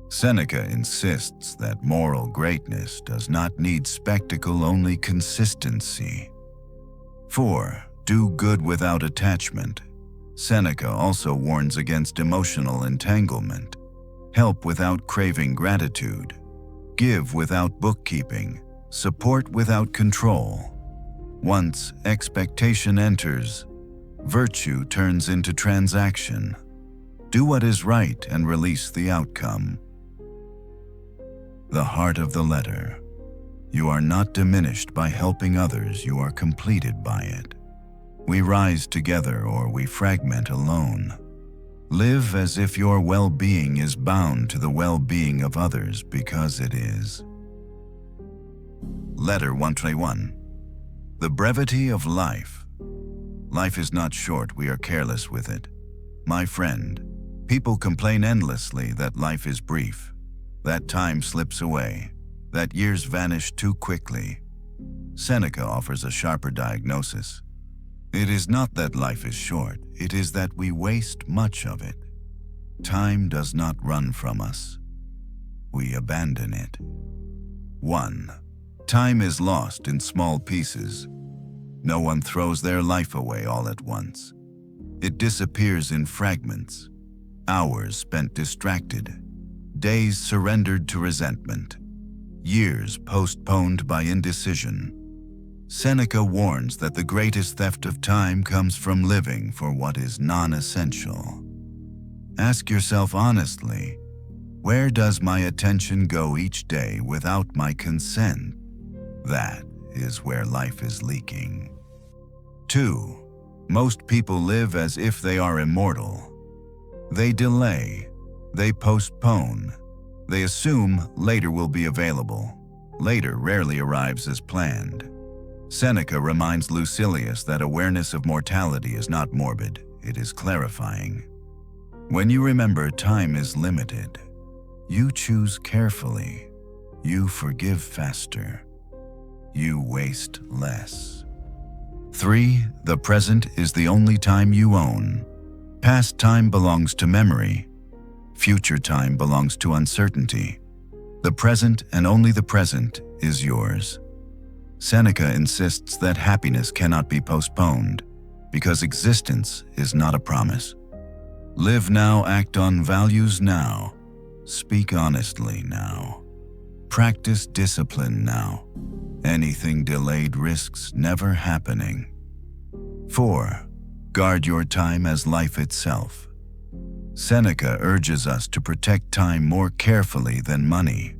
Seneca insists that moral greatness does not need spectacle, only consistency. 4. Do good without attachment. Seneca also warns against emotional entanglement. Help without craving gratitude. Give without bookkeeping. Support without control. Once expectation enters, virtue turns into transaction. Do what is right and release the outcome. The heart of the letter. You are not diminished by helping others, you are completed by it. We rise together or we fragment alone. Live as if your well-being is bound to the well-being of others, because it is. Letter 121. The brevity of life. Life is not short, we are careless with it. My friend, people complain endlessly that life is brief, that time slips away, that years vanish too quickly. Seneca offers a sharper diagnosis. It is not that life is short, it is that we waste much of it. Time does not run from us. We abandon it. 1. Time is lost in small pieces. No one throws their life away all at once. It disappears in fragments. Hours spent distracted. Days surrendered to resentment. Years postponed by indecision. Seneca warns that the greatest theft of time comes from living for what is non-essential. Ask yourself honestly, where does my attention go each day without my consent? That is where life is leaking. 2. Most people live as if they are immortal. They delay, they postpone, they assume later will be available. Later rarely arrives as planned. Seneca reminds Lucilius that awareness of mortality is not morbid, it is clarifying. When you remember time is limited, you choose carefully, you forgive faster, you waste less. 3. The present is the only time you own. Past time belongs to memory. Future time belongs to uncertainty. The present and only the present is yours. Seneca insists that happiness cannot be postponed because existence is not a promise. Live now, act on values now, speak honestly now, practice discipline now. Anything delayed risks never happening. 4. Guard your time as life itself. Seneca urges us to protect time more carefully than money.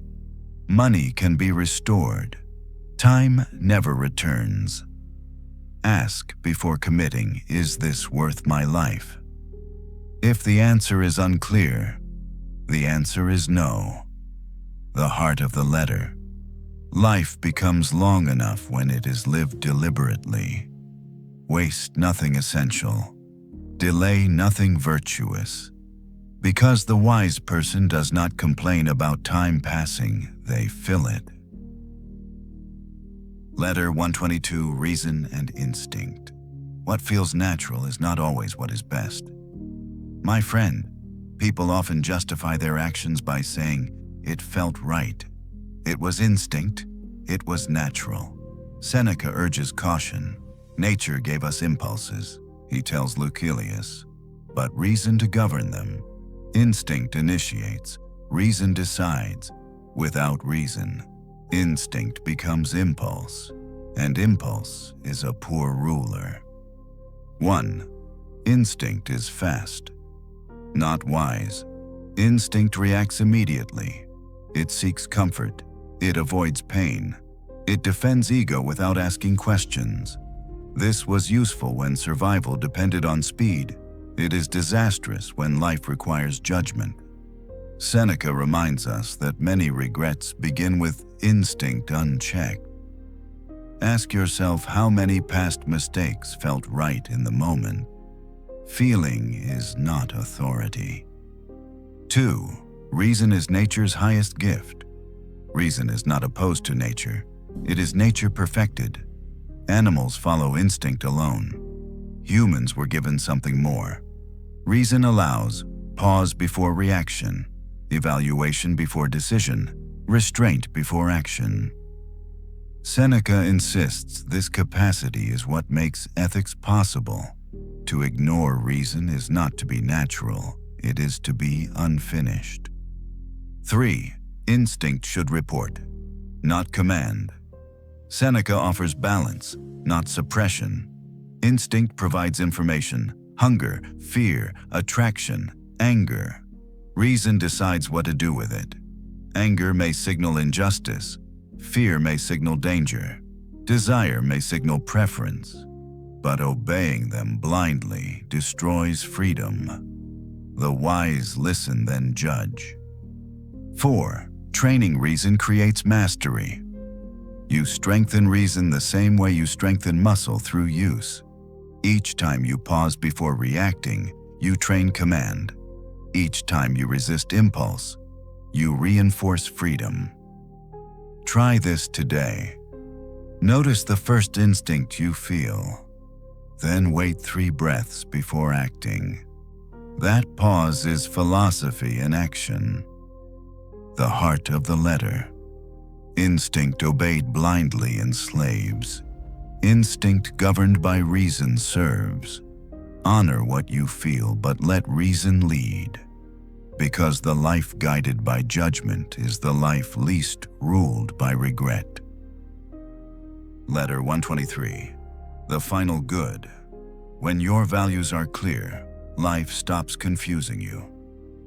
Money can be restored. Time never returns. Ask before committing, is this worth my life? If the answer is unclear, the answer is no. The heart of the letter. Life becomes long enough when it is lived deliberately. Waste nothing essential. Delay nothing virtuous. Because the wise person does not complain about time passing, they fill it. Letter 122. Reason and instinct. What feels natural is not always what is best. My friend, people often justify their actions by saying, it felt right. It was instinct. It was natural. Seneca urges caution. Nature gave us impulses. he tells Lucilius, but reason to govern them. Instinct initiates, reason decides. Without reason, instinct becomes impulse, and impulse is a poor ruler. 1. Instinct is fast, not wise. Instinct reacts immediately. It seeks comfort. It avoids pain. It defends ego without asking questions. This was useful when survival depended on speed. It is disastrous when life requires judgment. Seneca reminds us that many regrets begin with instinct unchecked. Ask yourself how many past mistakes felt right in the moment. Feeling is not authority. 2. Reason is nature's highest gift. Reason is not opposed to nature. It is nature perfected. Animals follow instinct alone. Humans were given something more. Reason allows pause before reaction, evaluation before decision, restraint before action. Seneca insists this capacity is what makes ethics possible. To ignore reason is not to be natural, it is to be unfinished. 3. Instinct should report, not command. Seneca offers balance, not suppression. Instinct provides information, hunger, fear, attraction, anger. Reason decides what to do with it. Anger may signal injustice. Fear may signal danger. Desire may signal preference. But obeying them blindly destroys freedom. The wise listen, then judge. 4. Training reason creates mastery. You strengthen reason the same way you strengthen muscle through use. Each time you pause before reacting, you train command. Each time you resist impulse, you reinforce freedom. Try this today. Notice the first instinct you feel. Then wait 3 breaths before acting. That pause is philosophy in action. The heart of the letter. Instinct obeyed blindly enslaves. Instinct governed by reason serves. Honor what you feel, but let reason lead. Because the life guided by judgment is the life least ruled by regret. Letter 123. The final good. When your values are clear, life stops confusing you.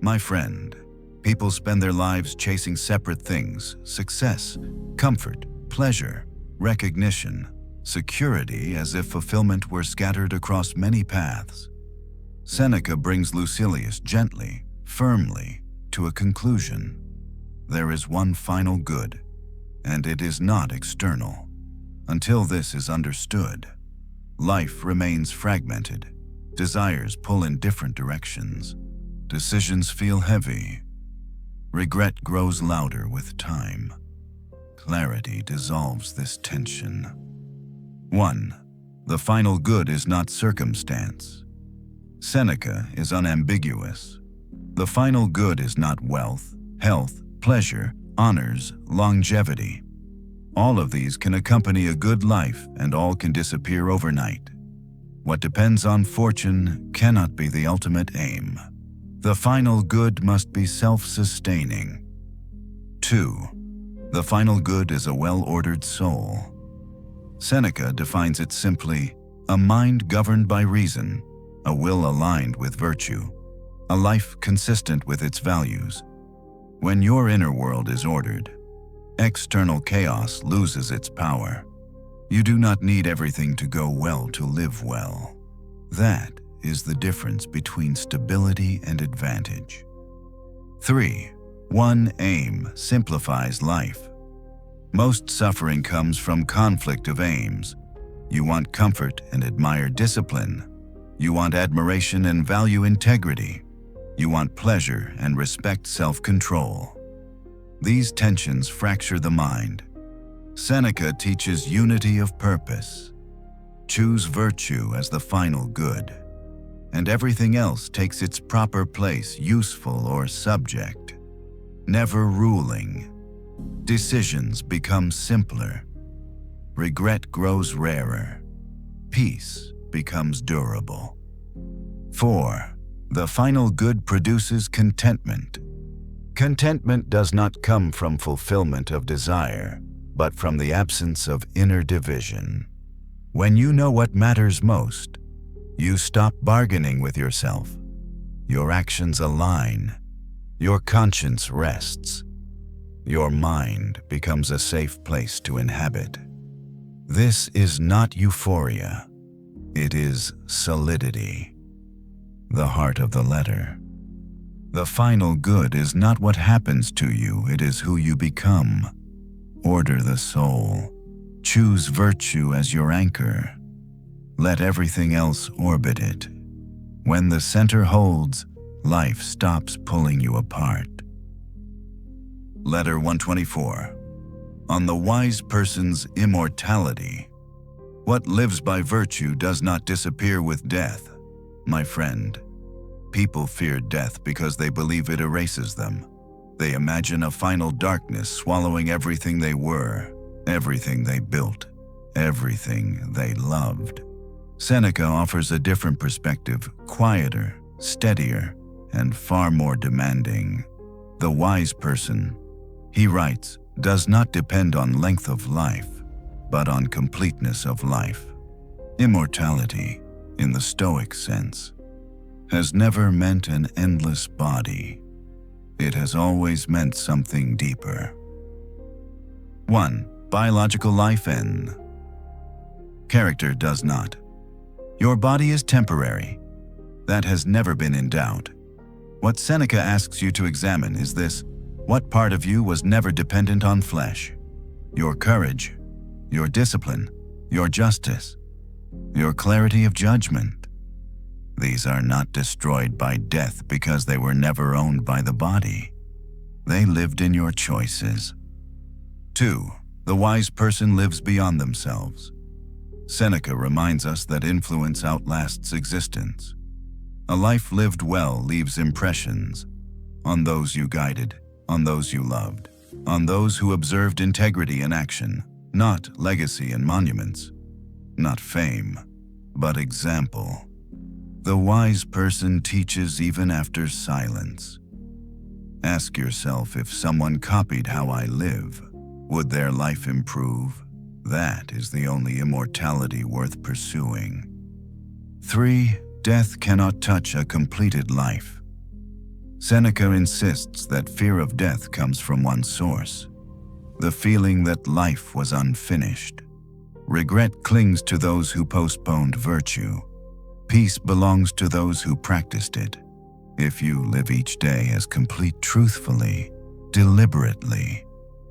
My friend, people spend their lives chasing separate things: success, comfort, pleasure, recognition, security, as if fulfillment were scattered across many paths. Seneca brings Lucilius gently, firmly, to a conclusion. There is one final good, and it is not external. Until this is understood, life remains fragmented. Desires pull in different directions. Decisions feel heavy. Regret grows louder with time. Clarity dissolves this tension. 1. The final good is not circumstance. Seneca is unambiguous. The final good is not wealth, health, pleasure, honors, longevity. All of these can accompany a good life, and all can disappear overnight. What depends on fortune cannot be the ultimate aim. The final good must be self-sustaining. 2. The final good is a well-ordered soul. Seneca defines it simply: a mind governed by reason, a will aligned with virtue, a life consistent with its values. When your inner world is ordered, external chaos loses its power. You do not need everything to go well to live well. That is the difference between stability and advantage. 3. One aim simplifies life. Most suffering comes from conflict of aims. You want comfort and admire discipline. You want admiration and value integrity. You want pleasure and respect self-control. These tensions fracture the mind. Seneca teaches unity of purpose. Choose virtue as the final good, and everything else takes its proper place, useful or subject. Never ruling. Decisions become simpler. Regret grows rarer. Peace becomes durable. 4. The final good produces contentment. Contentment does not come from fulfillment of desire, but from the absence of inner division. When you know what matters most, you stop bargaining with yourself. Your actions align. Your conscience rests. Your mind becomes a safe place to inhabit. This is not euphoria. It is solidity. The heart of the letter. The final good is not what happens to you, it is who you become. Order the soul. Choose virtue as your anchor. Let everything else orbit it. When the center holds, life stops pulling you apart. Letter 124. On the wise person's immortality. What lives by virtue does not disappear with death, my friend. People fear death because they believe it erases them. They imagine a final darkness swallowing everything they were, everything they built, everything they loved. Seneca offers a different perspective, quieter, steadier, and far more demanding. The wise person, he writes, does not depend on length of life, but on completeness of life. Immortality, in the Stoic sense, has never meant an endless body. It has always meant something deeper. 1. Biological life ends. Character does not. Your body is temporary. That has never been in doubt. What Seneca asks you to examine is this: what part of you was never dependent on flesh? Your courage, your discipline, your justice, your clarity of judgment. These are not destroyed by death because they were never owned by the body. They lived in your choices. 2. The wise person lives beyond themselves. Seneca reminds us that influence outlasts existence. A life lived well leaves impressions on those you guided, on those you loved, on those who observed integrity in action, not legacy and monuments, not fame, but example. The wise person teaches even after silence. Ask yourself, if someone copied how I live, would their life improve? That is the only immortality worth pursuing. 3. Death cannot touch a completed life. Seneca insists that fear of death comes from one source: the feeling that life was unfinished. Regret clings to those who postponed virtue. Peace belongs to those who practiced it. If you live each day as complete truthfully, deliberately,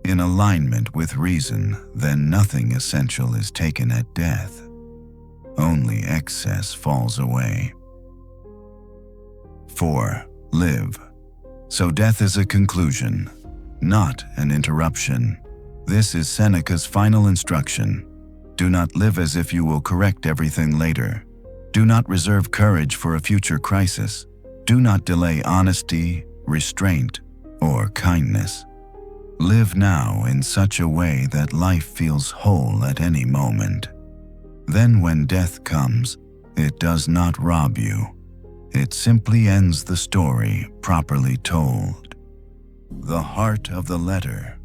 in alignment with reason, then nothing essential is taken at death. Only excess falls away. 4. Live. So death is a conclusion, not an interruption. This is Seneca's final instruction. Do not live as if you will correct everything later. Do not reserve courage for a future crisis. Do not delay honesty, restraint, or kindness. Live now in such a way that life feels whole at any moment. Then when death comes, it does not rob you. It simply ends the story properly told. The heart of the letter.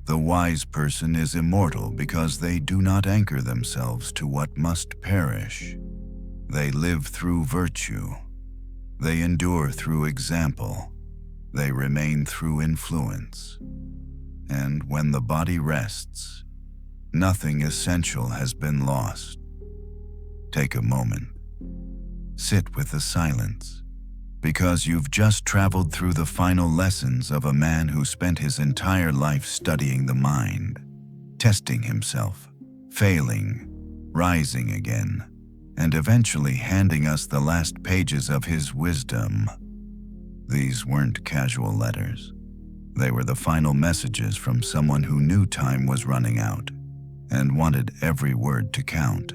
The wise person is immortal because they do not anchor themselves to what must perish. They live through virtue. They endure through example. They remain through influence. And when the body rests, nothing essential has been lost. Take a moment. Sit with the silence, because you've just traveled through the final lessons of a man who spent his entire life studying the mind, testing himself, failing, rising again, and eventually handing us the last pages of his wisdom. These weren't casual letters. They were the final messages from someone who knew time was running out and wanted every word to count.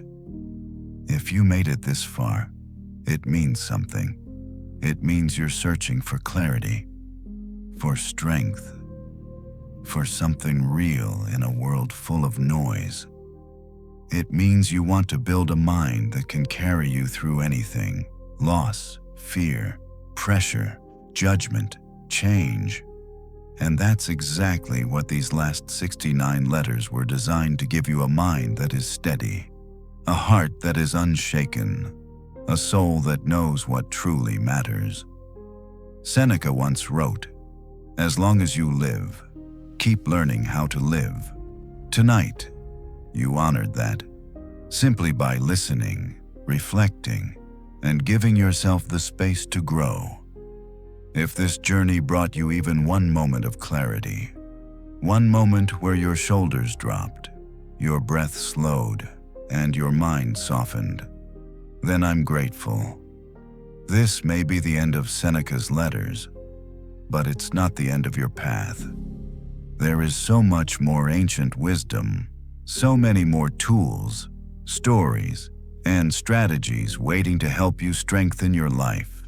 If you made it this far, it means something. It means you're searching for clarity, for strength, for something real in a world full of noise. It means you want to build a mind that can carry you through anything, loss, fear, pressure, judgment, change. And that's exactly what these last 69 letters were designed to give you: a mind that is steady, a heart that is unshaken, a soul that knows what truly matters. Seneca once wrote, "As long as you live, keep learning how to live." Tonight, you honored that, simply by listening, reflecting, and giving yourself the space to grow. If this journey brought you even one moment of clarity, one moment where your shoulders dropped, your breath slowed, and your mind softened, then I'm grateful. This may be the end of Seneca's letters, but it's not the end of your path. There is so much more ancient wisdom, so many more tools, stories, and strategies waiting to help you strengthen your life.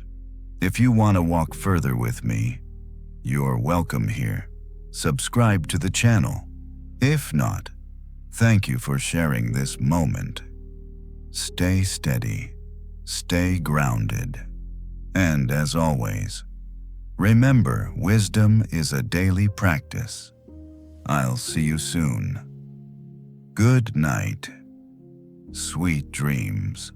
If you want to walk further with me, you're welcome here. Subscribe to the channel. If not, thank you for sharing this moment. Stay steady, stay grounded, and as always, remember, wisdom is a daily practice. I'll see you soon. Good night. Sweet dreams.